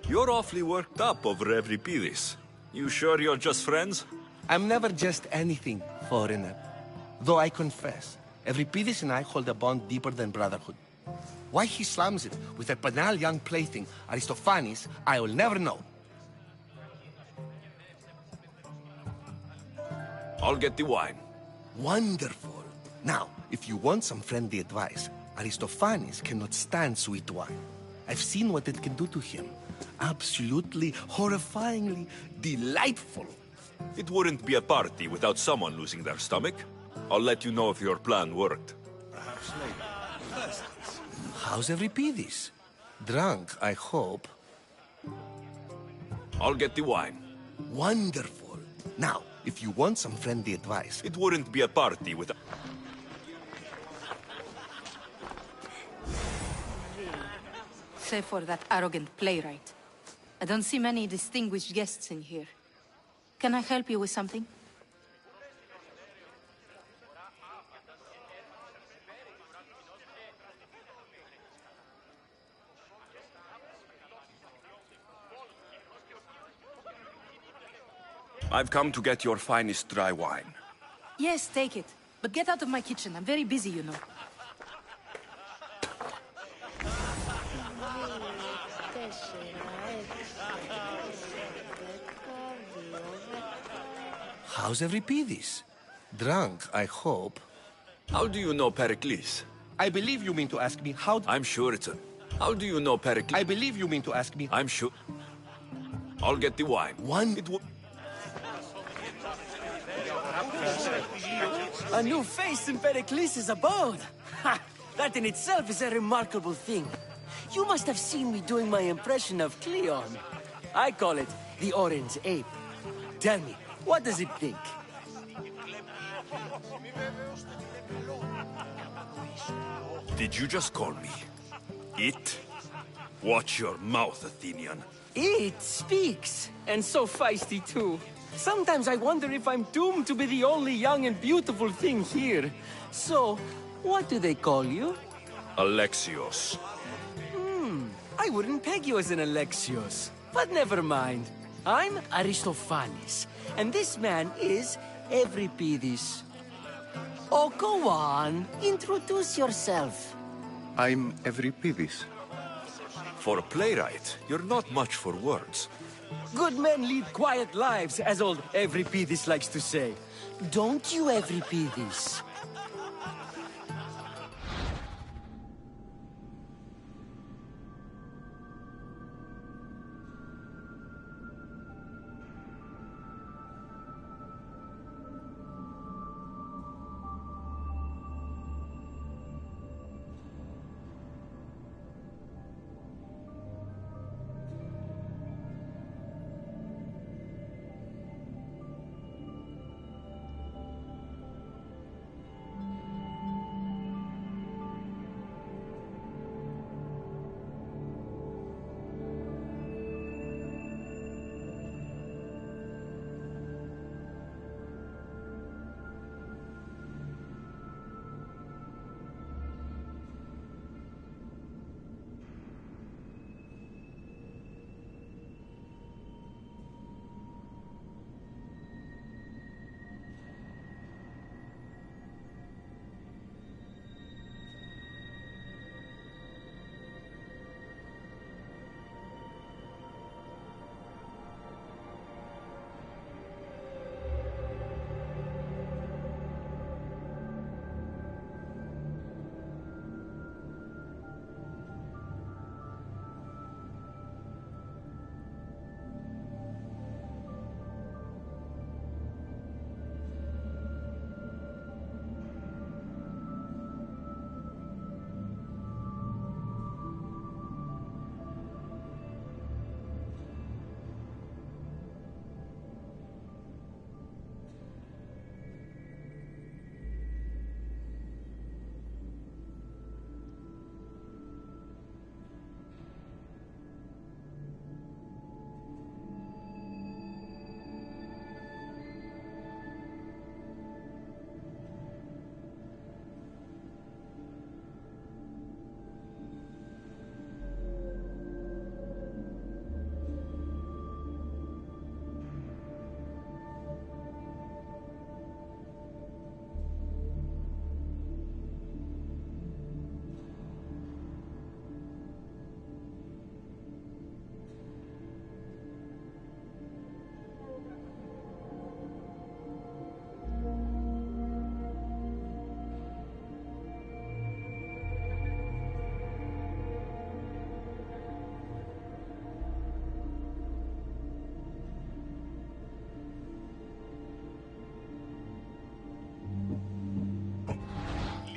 You're awfully worked up over Euripides. You sure you're just friends? I'm never just anything, foreigner. Though I confess, Euripides and I hold a bond deeper than brotherhood. Why he slams it with a banal young plaything, Aristophanes, I will never know. I'll get the wine. Wonderful. Now, if you want some friendly advice, Aristophanes cannot stand sweet wine. I've seen what it can do to him. Absolutely, horrifyingly delightful. It wouldn't be a party without someone losing their stomach. I'll let you know if your plan worked. Perhaps later. How's Euripides? Drunk, I hope. I'll get the wine. Wonderful. Now, if you want some friendly advice... It wouldn't be a party without... Save for that arrogant playwright. I don't see many distinguished guests in here. Can I help you with something? I've come to get your finest dry wine. Yes, take it. But get out of my kitchen. I'm very busy, you know. How's Euripides? Drunk, I hope. How do you know Pericles? I believe you mean to ask me how... I'm sure it's a... How do you know Pericles? I believe you mean to ask me... I'm sure... I'll get the wine. A new face in Pericles' abode! Ha! That in itself is a remarkable thing. You must have seen me doing my impression of Cleon. I call it the Orange Ape. Tell me, what does it think? Did you just call me it? Watch your mouth, Athenian. It speaks, and so feisty too. Sometimes I wonder if I'm doomed to be the only young and beautiful thing here. So, what do they call you? Alexios. I wouldn't peg you as an Alexios. But never mind. I'm Aristophanes, and this man is Euripides. Oh, go on. Introduce yourself. I'm Euripides. For a playwright, you're not much for words. Good men lead quiet lives, as old Euripides likes to say. Don't you, Euripides?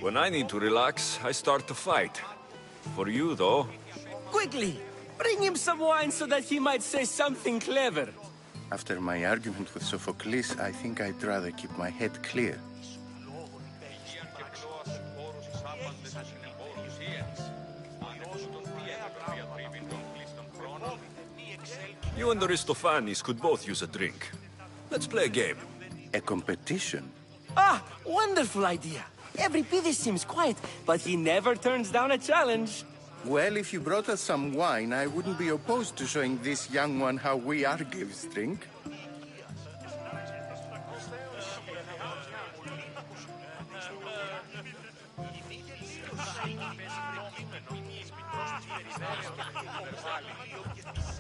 When I need to relax, I start to fight. For you, though... Quickly! Bring him some wine so that he might say something clever. After my argument with Sophocles, I think I'd rather keep my head clear. You and Aristophanes could both use a drink. Let's play a game. A competition? Ah, wonderful idea. Euripides seems quiet, but he never turns down a challenge. Well, if you brought us some wine, I wouldn't be opposed to showing this young one how we Argives drink.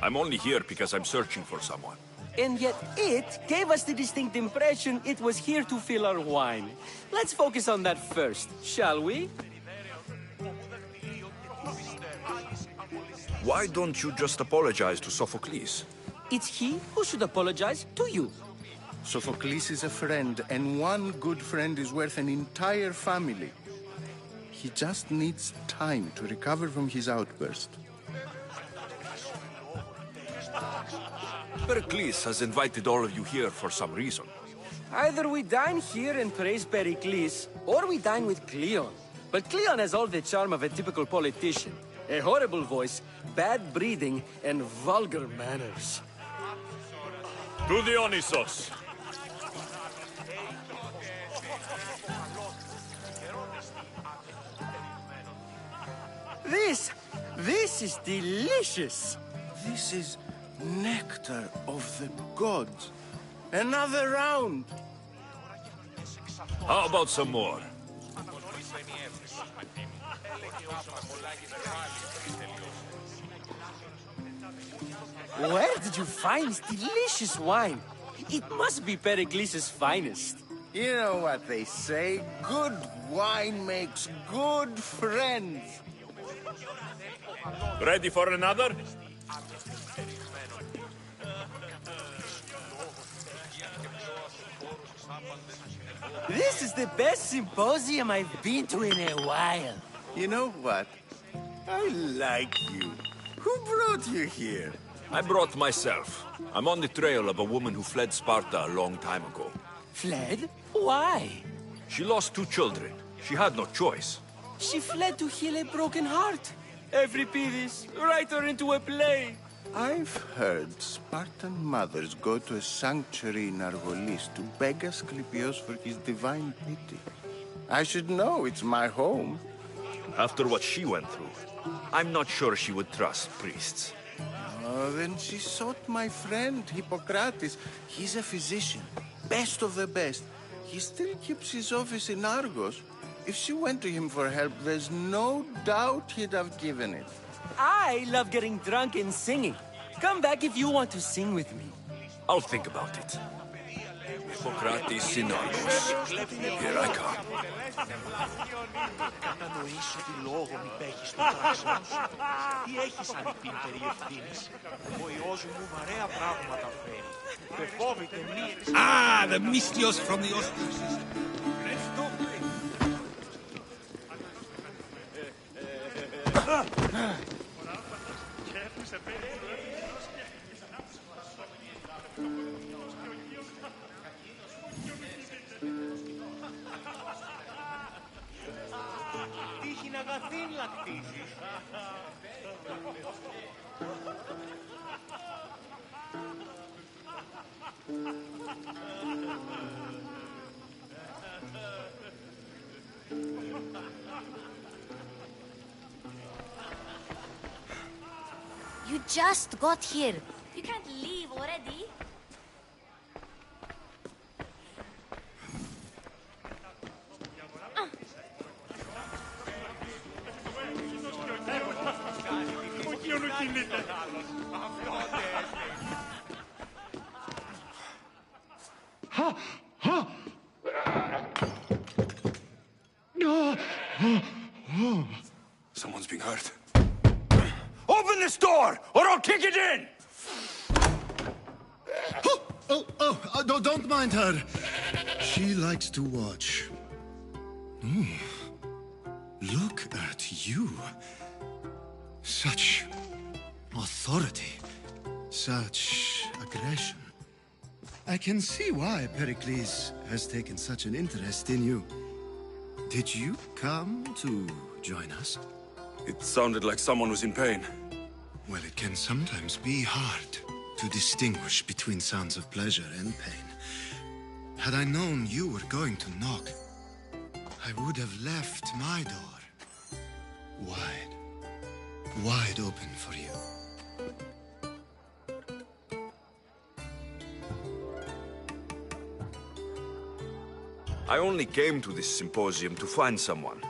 I'm only here because I'm searching for someone. And yet it gave us the distinct impression it was here to fill our wine. Let's focus on that first, shall we? Why don't you just apologize to Sophocles? It's he who should apologize to you. Sophocles is a friend, and one good friend is worth an entire family. He just needs time to recover from his outburst. Pericles has invited all of you here for some reason. Either we dine here and praise Pericles, or we dine with Cleon. But Cleon has all the charm of a typical politician. A horrible voice, bad breeding, and vulgar manners. To Dionysos! This is delicious! This is nectar of the gods. Another round! How about some more? Where did you find this delicious wine? It must be Pericles' finest. You know what they say, good wine makes good friends. Ready for another? This is the best symposium I've been to in a while. You know what? I like you. Who brought you here? I brought myself. I'm on the trail of a woman who fled Sparta a long time ago. Fled? Why? She lost 2 children. She had no choice. She fled to heal a broken heart. Euripides, write her into a play. I've heard Spartan mothers go to a sanctuary in Argolis to beg Asclepios for his divine pity. I should know, it's my home. After what she went through, I'm not sure she would trust priests. Oh, then she sought my friend, Hippocrates. He's a physician, best of the best. He still keeps his office in Argos. If she went to him for help, there's no doubt he'd have given it. I love getting drunk and singing. Come back if you want to sing with me. I'll think about it. Hippocrates in Argos. Here I come. Κατανοήσω τι λόγο μη παίχεις το πράξενο σου. Τι έχεις αν πει περί ευθύνης. Ο Υιός μου βαρέα πράγματα φέρει. Με φόβηται μη εξαιρετικά. Ah, the mystios from the Odyssey. Τύχει να αγαθήν λακτήσεις. You just got here. You can't leave already. Someone's being hurt. Open this door, or I'll kick it in! Don't mind her. She likes to watch. You... Such... authority. Such aggression. I can see why Pericles has taken such an interest in you. Did you come to join us? It sounded like someone was in pain. Well, it can sometimes be hard to distinguish between sounds of pleasure and pain. Had I known you were going to knock, I would have left my door wide open for you. I only came to this symposium to find someone.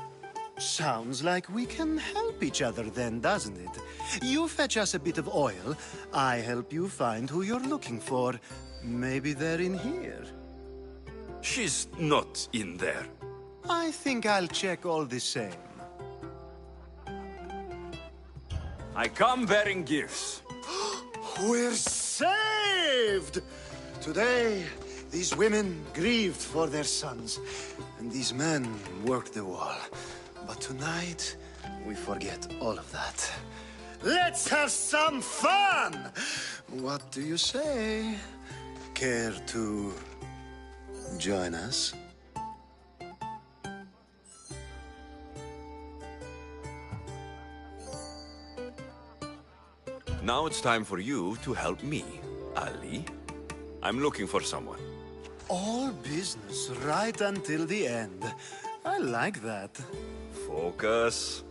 Sounds like we can help each other then, doesn't it? You fetch us a bit of oil, I help you find who you're looking for. Maybe they're in here. She's not in there. I think I'll check all the same. I come bearing gifts. We're saved! Today, these women grieved for their sons, and these men worked the wall. But tonight, we forget all of that. Let's have some fun! What do you say? Care to join us? Now it's time for you to help me, Ali. I'm looking for someone. All business right until the end. I like that. Focus.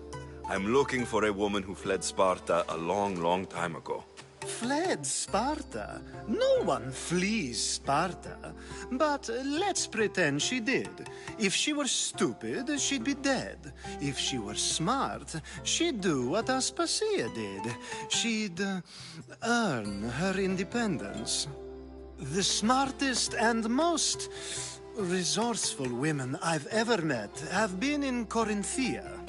I'm looking for a woman who fled Sparta a long, long time ago. Fled Sparta? No one flees Sparta. But let's pretend she did. If she were stupid, she'd be dead. If she were smart, she'd do what Aspasia did. She'd earn her independence. The smartest and most resourceful women I've ever met have been in Corinthia.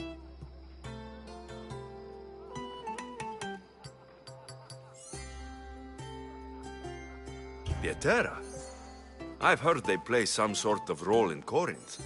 Pietera? I've heard they play some sort of role in Corinth,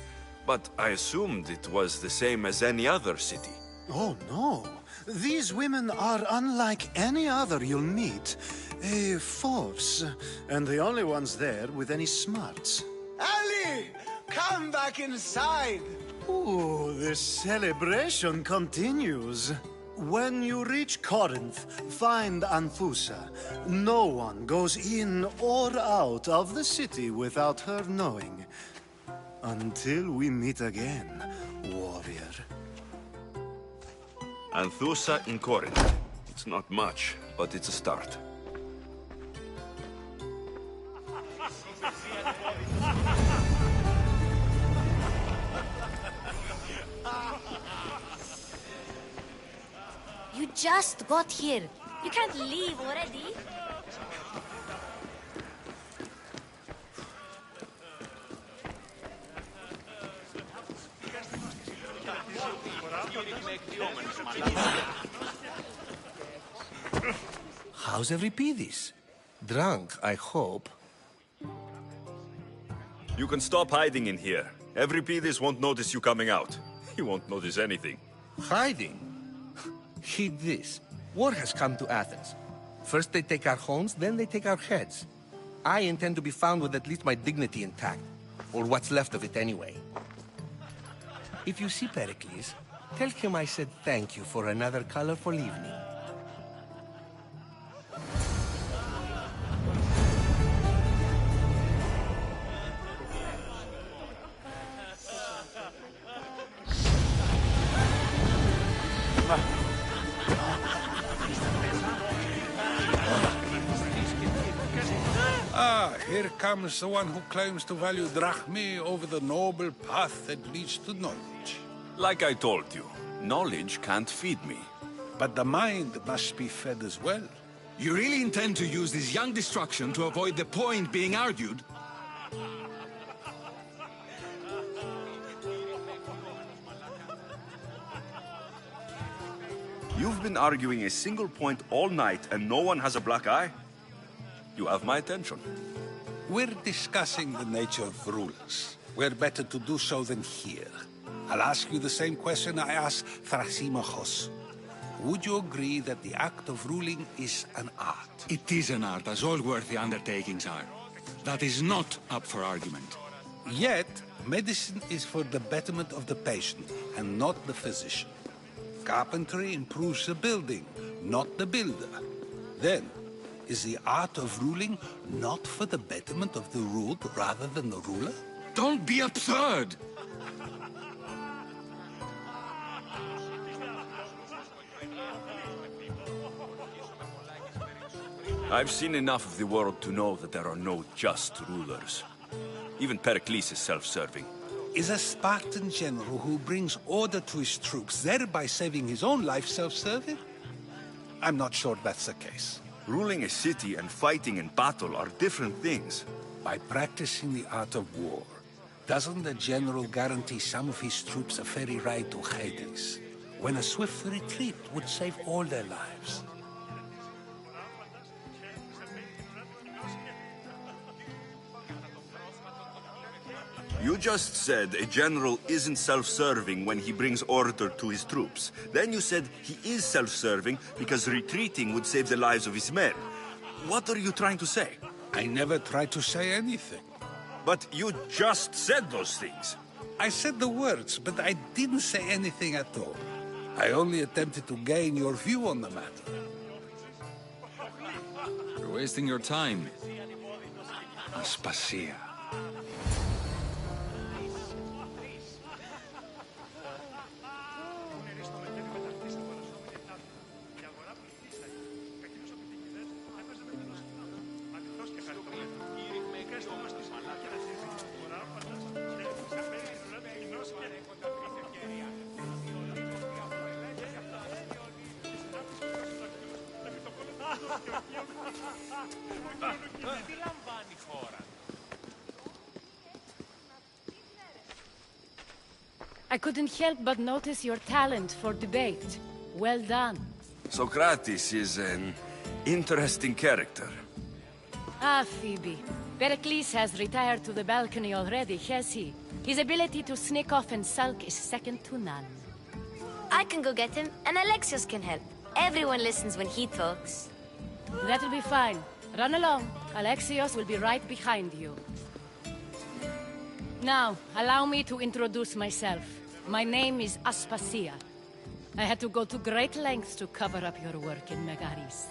but I assumed it was the same as any other city. Oh, no. These women are unlike any other you'll meet. A force, and the only ones there with any smarts. Ali! Come back inside! Ooh, the celebration continues. When you reach Corinth, find Anthusa. No one goes in or out of the city without her knowing. Until we meet again, warrior. Anthusa in Corinth. It's not much, but it's a start. You just got here. You can't leave already. How's Euripides? Drunk, I hope. You can stop hiding in here. Euripides won't notice you coming out. He won't notice anything. Hiding? Heed this. War has come to Athens. First they take our homes, then they take our heads. I intend to be found with at least my dignity intact. Or what's left of it anyway. If you see Pericles, tell him I said thank you for another colorful evening. Ah, here comes the one who claims to value drachmae over the noble path that leads to knowledge. Like I told you, knowledge can't feed me. But the mind must be fed as well. You really intend to use this young destruction to avoid the point being argued? You've been arguing a single point all night and no one has a black eye? You have my attention. We're discussing the nature of rules. Where better to do so than here? I'll ask you the same question I asked Thrasymachos. Would you agree that the act of ruling is an art? It is an art, as all worthy undertakings are. That is not up for argument. Yet, medicine is for the betterment of the patient, and not the physician. Carpentry improves the building, not the builder. Then, is the art of ruling not for the betterment of the ruled rather than the ruler? Don't be absurd! I've seen enough of the world to know that there are no just rulers. Even Pericles is self-serving. Is a Spartan general who brings order to his troops, thereby saving his own life, self-serving? I'm not sure that's the case. Ruling a city and fighting in battle are different things. By practicing the art of war, doesn't the general guarantee some of his troops a ferry ride to Hades, when a swift retreat would save all their lives? You just said a general isn't self-serving when he brings order to his troops. Then you said he is self-serving because retreating would save the lives of his men. What are you trying to say? I never tried to say anything. But you just said those things. I said the words, but I didn't say anything at all. I only attempted to gain your view on the matter. You're wasting your time. Aspasia. I couldn't help but notice your talent for debate. Well done. Socrates is an interesting character. Ah, Phoebe. Pericles has retired to the balcony already, has he? His ability to sneak off and sulk is second to none. I can go get him, and Alexios can help. Everyone listens when he talks. That'll be fine. Run along. Alexios will be right behind you. Now, allow me to introduce myself. My name is Aspasia. I had to go to great lengths to cover up your work in Megaris.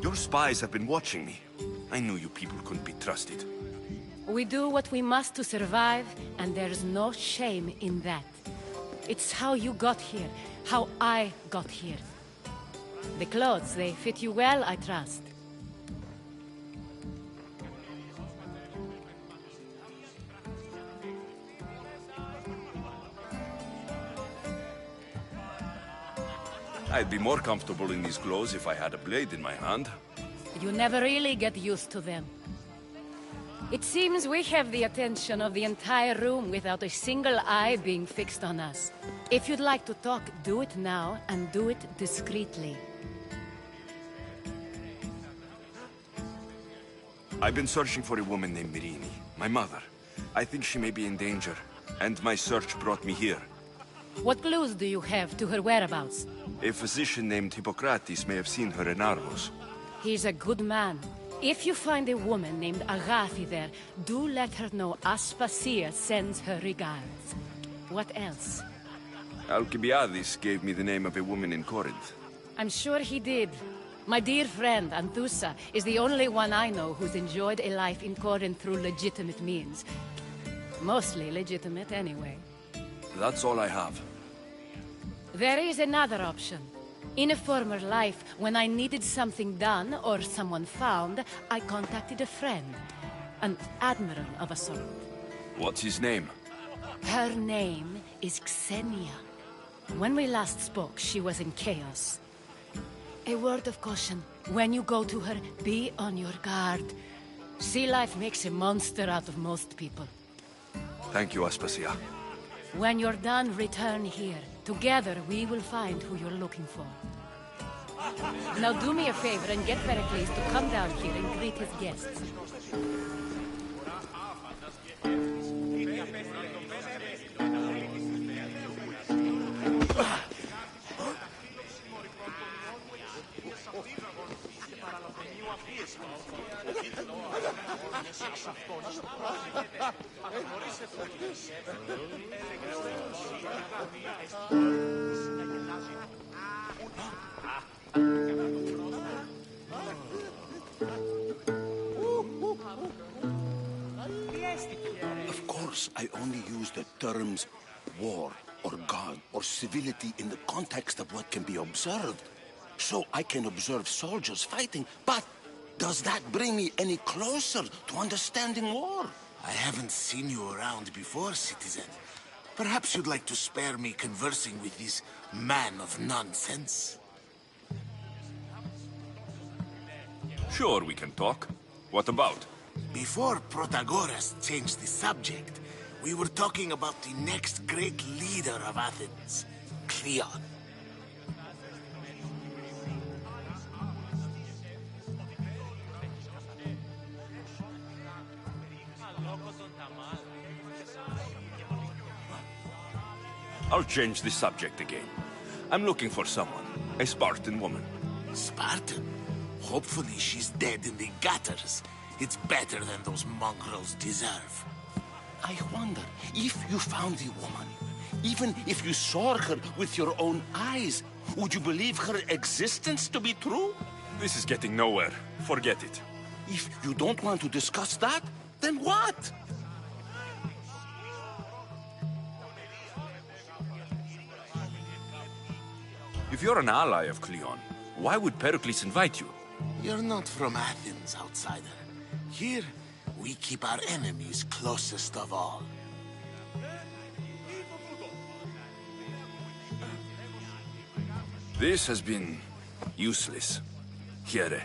Your spies have been watching me. I knew you people couldn't be trusted. We do what we must to survive, and there's no shame in that. It's how you got here, how I got here. The clothes, they fit you well, I trust. I'd be more comfortable in these clothes if I had a blade in my hand. You never really get used to them. It seems we have the attention of the entire room without a single eye being fixed on us. If you'd like to talk, do it now, and do it discreetly. I've been searching for a woman named Myrine, my mother. I think she may be in danger, and my search brought me here. What clues do you have to her whereabouts? A physician named Hippocrates may have seen her in Argos. He's a good man. If you find a woman named Agathi there, do let her know Aspasia sends her regards. What else? Alcibiades gave me the name of a woman in Corinth. I'm sure he did. My dear friend, Anthusa, is the only one I know who's enjoyed a life in Corinth through legitimate means. Mostly legitimate, anyway. That's all I have. There is another option. In a former life, when I needed something done or someone found, I contacted a friend. An admiral of a sort. What's his name? Her name is Xenia. When we last spoke, she was in chaos. A word of caution. When you go to her, be on your guard. Sea life makes a monster out of most people. Thank you, Aspasia. When you're done, return here. Together, we will find who you're looking for. Now do me a favor and get Pericles to come down here and greet his guests. Of course, I only use the terms war or God or civility in the context of what can be observed. So I can observe soldiers fighting, but does that bring me any closer to understanding war? I haven't seen you around before, citizen. Perhaps you'd like to spare me conversing with this man of nonsense? Sure, we can talk. What about? Before Protagoras changed the subject, we were talking about the next great leader of Athens, Cleon. I'll change the subject again. I'm looking for someone. A Spartan woman. Spartan? Hopefully she's dead in the gutters. It's better than those mongrels deserve. I wonder, if you found the woman, even if you saw her with your own eyes, would you believe her existence to be true? This is getting nowhere. Forget it. If you don't want to discuss that, then what? If you're an ally of Cleon, why would Pericles invite you? You're not from Athens, outsider. Here, we keep our enemies closest of all. This has been useless. Here.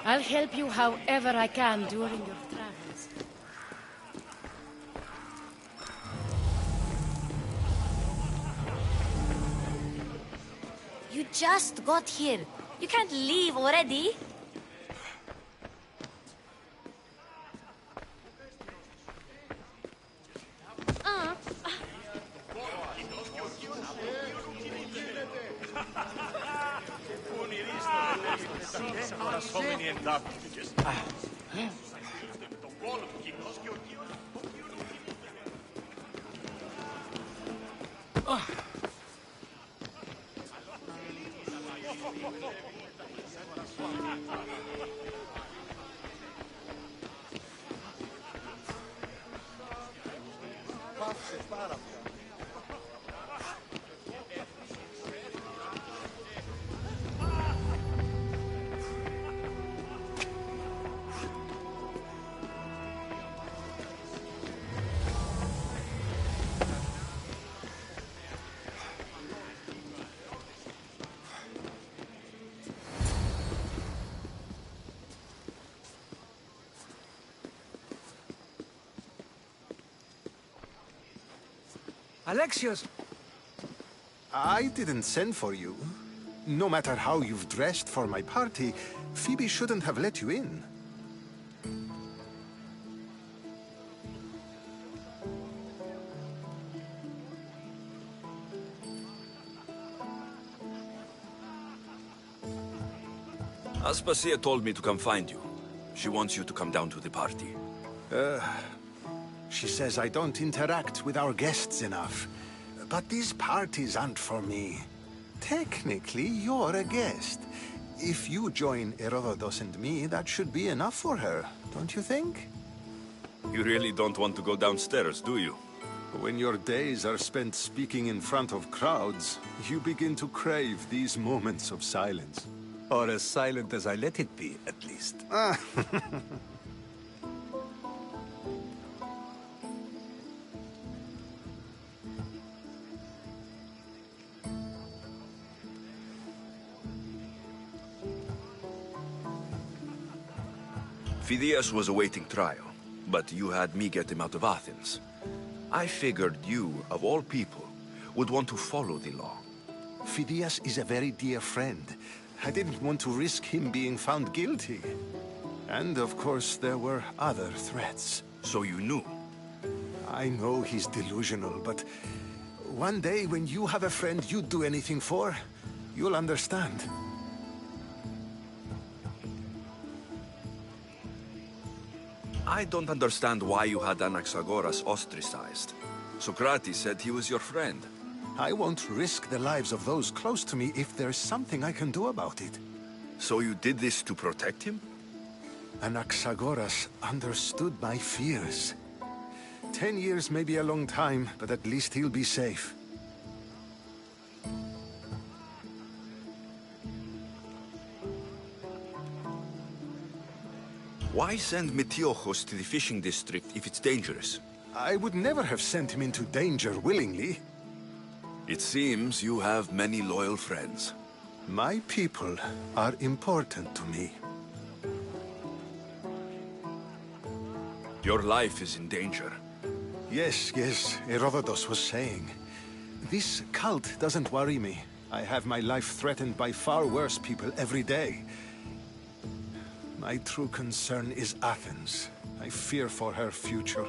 I'll help you however I can during your travels. You just got here. You can't leave already. Alexios! I didn't send for you. No matter how you've dressed for my party, Phoebe shouldn't have let you in. Aspasia told me to come find you. She wants you to come down to the party. She says I don't interact with our guests enough. But these parties aren't for me. Technically, you're a guest. If you join Herodotus and me, that should be enough for her, don't you think? You really don't want to go downstairs, do you? When your days are spent speaking in front of crowds, you begin to crave these moments of silence. Or as silent as I let it be, at least. Phidias was awaiting trial, but you had me get him out of Athens. I figured you, of all people, would want to follow the law. Phidias is a very dear friend. I didn't want to risk him being found guilty. And of course, there were other threats. So you knew? I know he's delusional, but one day when you have a friend you'd do anything for, you'll understand. I don't understand why you had Anaxagoras ostracized. Socrates said he was your friend. I won't risk the lives of those close to me if there's something I can do about it. So you did this to protect him? Anaxagoras understood my fears. 10 years may be a long time, but at least he'll be safe. Why send Metiochos to the fishing district if it's dangerous? I would never have sent him into danger willingly. It seems you have many loyal friends. My people are important to me. Your life is in danger. Yes, Herodotus was saying. This cult doesn't worry me. I have my life threatened by far worse people every day. My true concern is Athens. I fear for her future.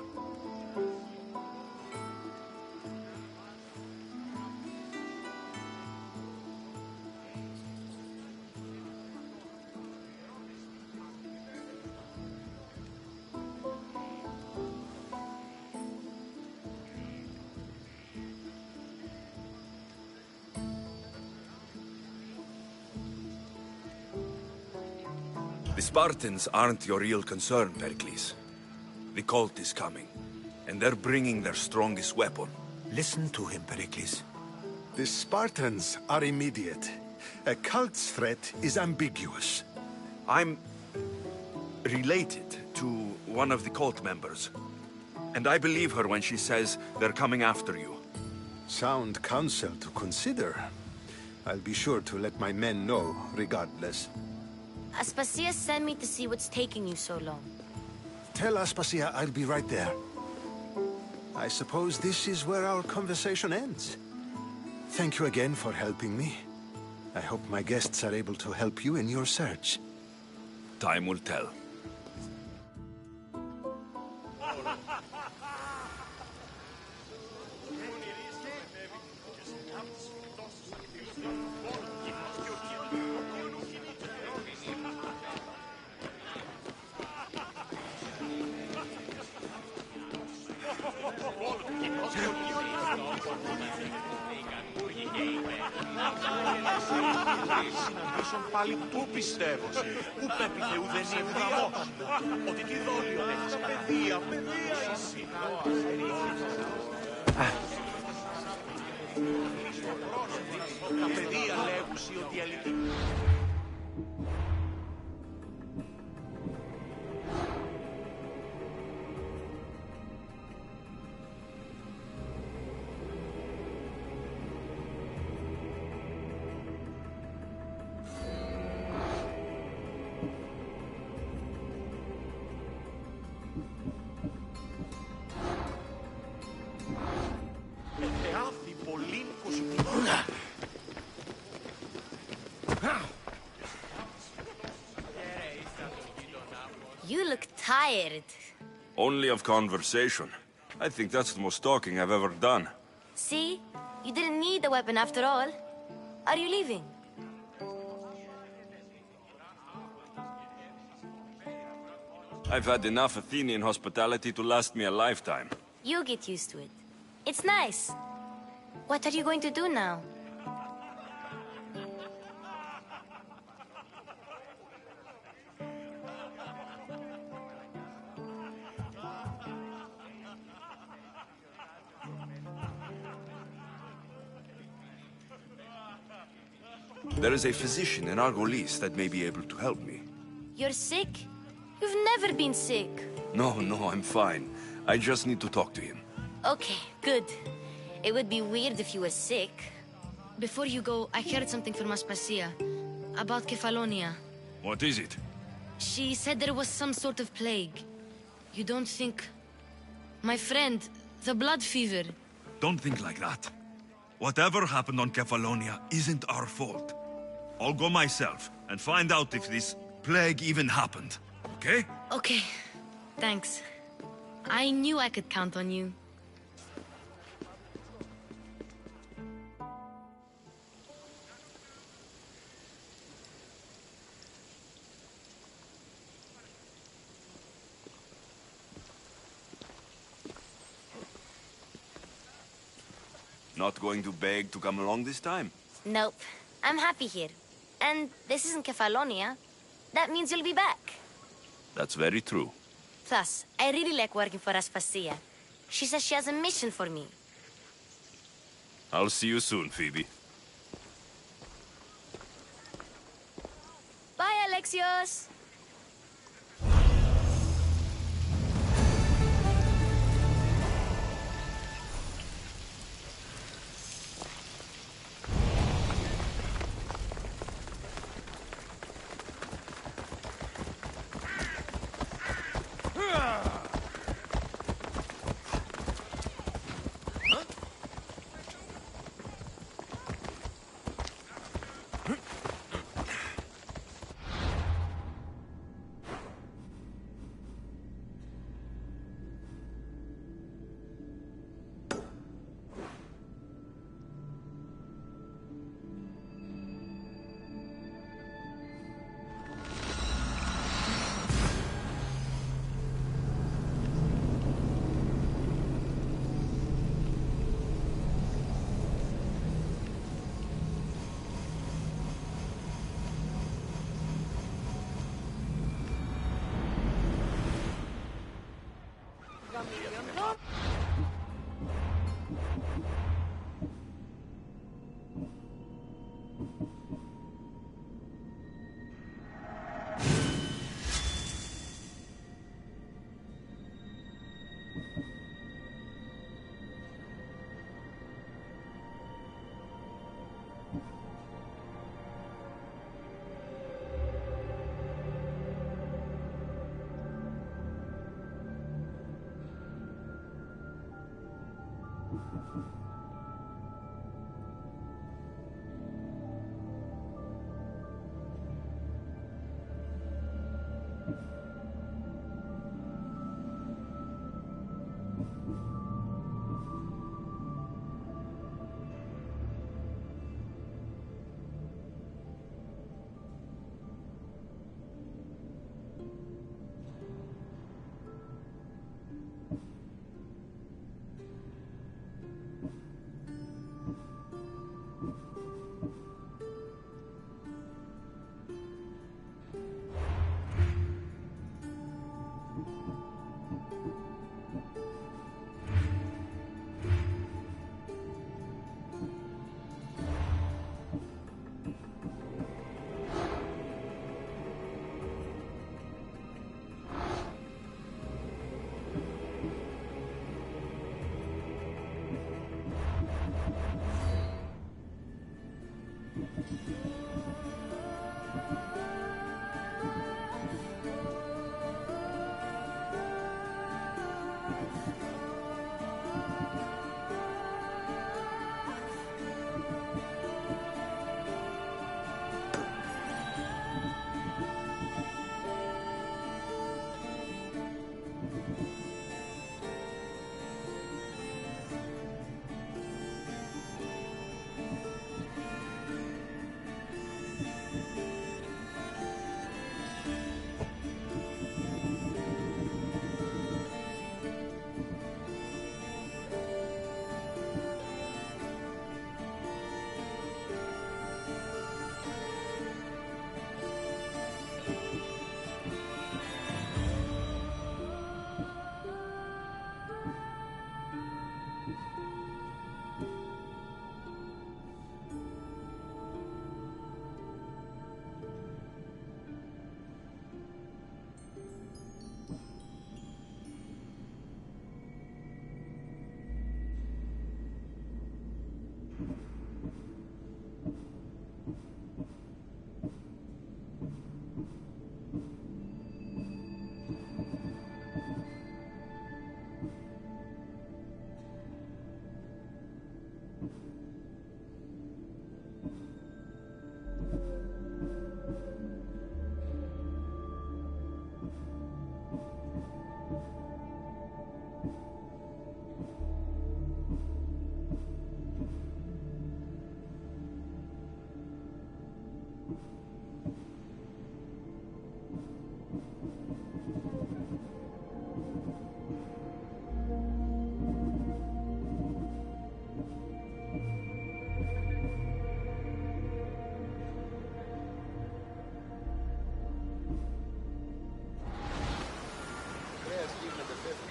The Spartans aren't your real concern, Pericles. The cult is coming, and they're bringing their strongest weapon. Listen to him, Pericles. The Spartans are immediate. A cult's threat is ambiguous. I'm related to one of the cult members, and I believe her when she says they're coming after you. Sound counsel to consider. I'll be sure to let my men know, regardless. Aspasia sent me to see what's taking you so long. Tell Aspasia I'll be right there. I suppose this is where our conversation ends. Thank you again for helping me. I hope my guests are able to help you in your search. Time will tell. Συναντήσουν πάλι πού πιστεύω. Πού πέπειτε ουδενή βουδαμό. Ότι τι δόλιο έχεις παιδεία, παιδεία εσύ. Τα παιδεία λέγουσι ότι αληθή. You look tired. Only of conversation. I think that's the most talking I've ever done. See? You didn't need the weapon after all. Are you leaving? I've had enough Athenian hospitality to last me a lifetime. You'll get used to it. It's nice. What are you going to do now? There is a physician in Argolis that may be able to help me. You're sick? You've never been sick. No, I'm fine. I just need to talk to him. Okay, good. It would be weird if you were sick. Before you go, I heard something from Aspasia about Kefalonia. What is it? She said there was some sort of plague. You don't think... My friend, the blood fever. Don't think like that. Whatever happened on Kefalonia isn't our fault. I'll go myself and find out if this plague even happened, okay? Okay, thanks. I knew I could count on you. Not going to beg to come along this time? Nope. I'm happy here. And this isn't Kefalonia. That means you'll be back. That's very true. Plus, I really like working for Aspasia. She says she has a mission for me. I'll see you soon, Phoebe. Bye, Alexios!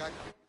κάτι.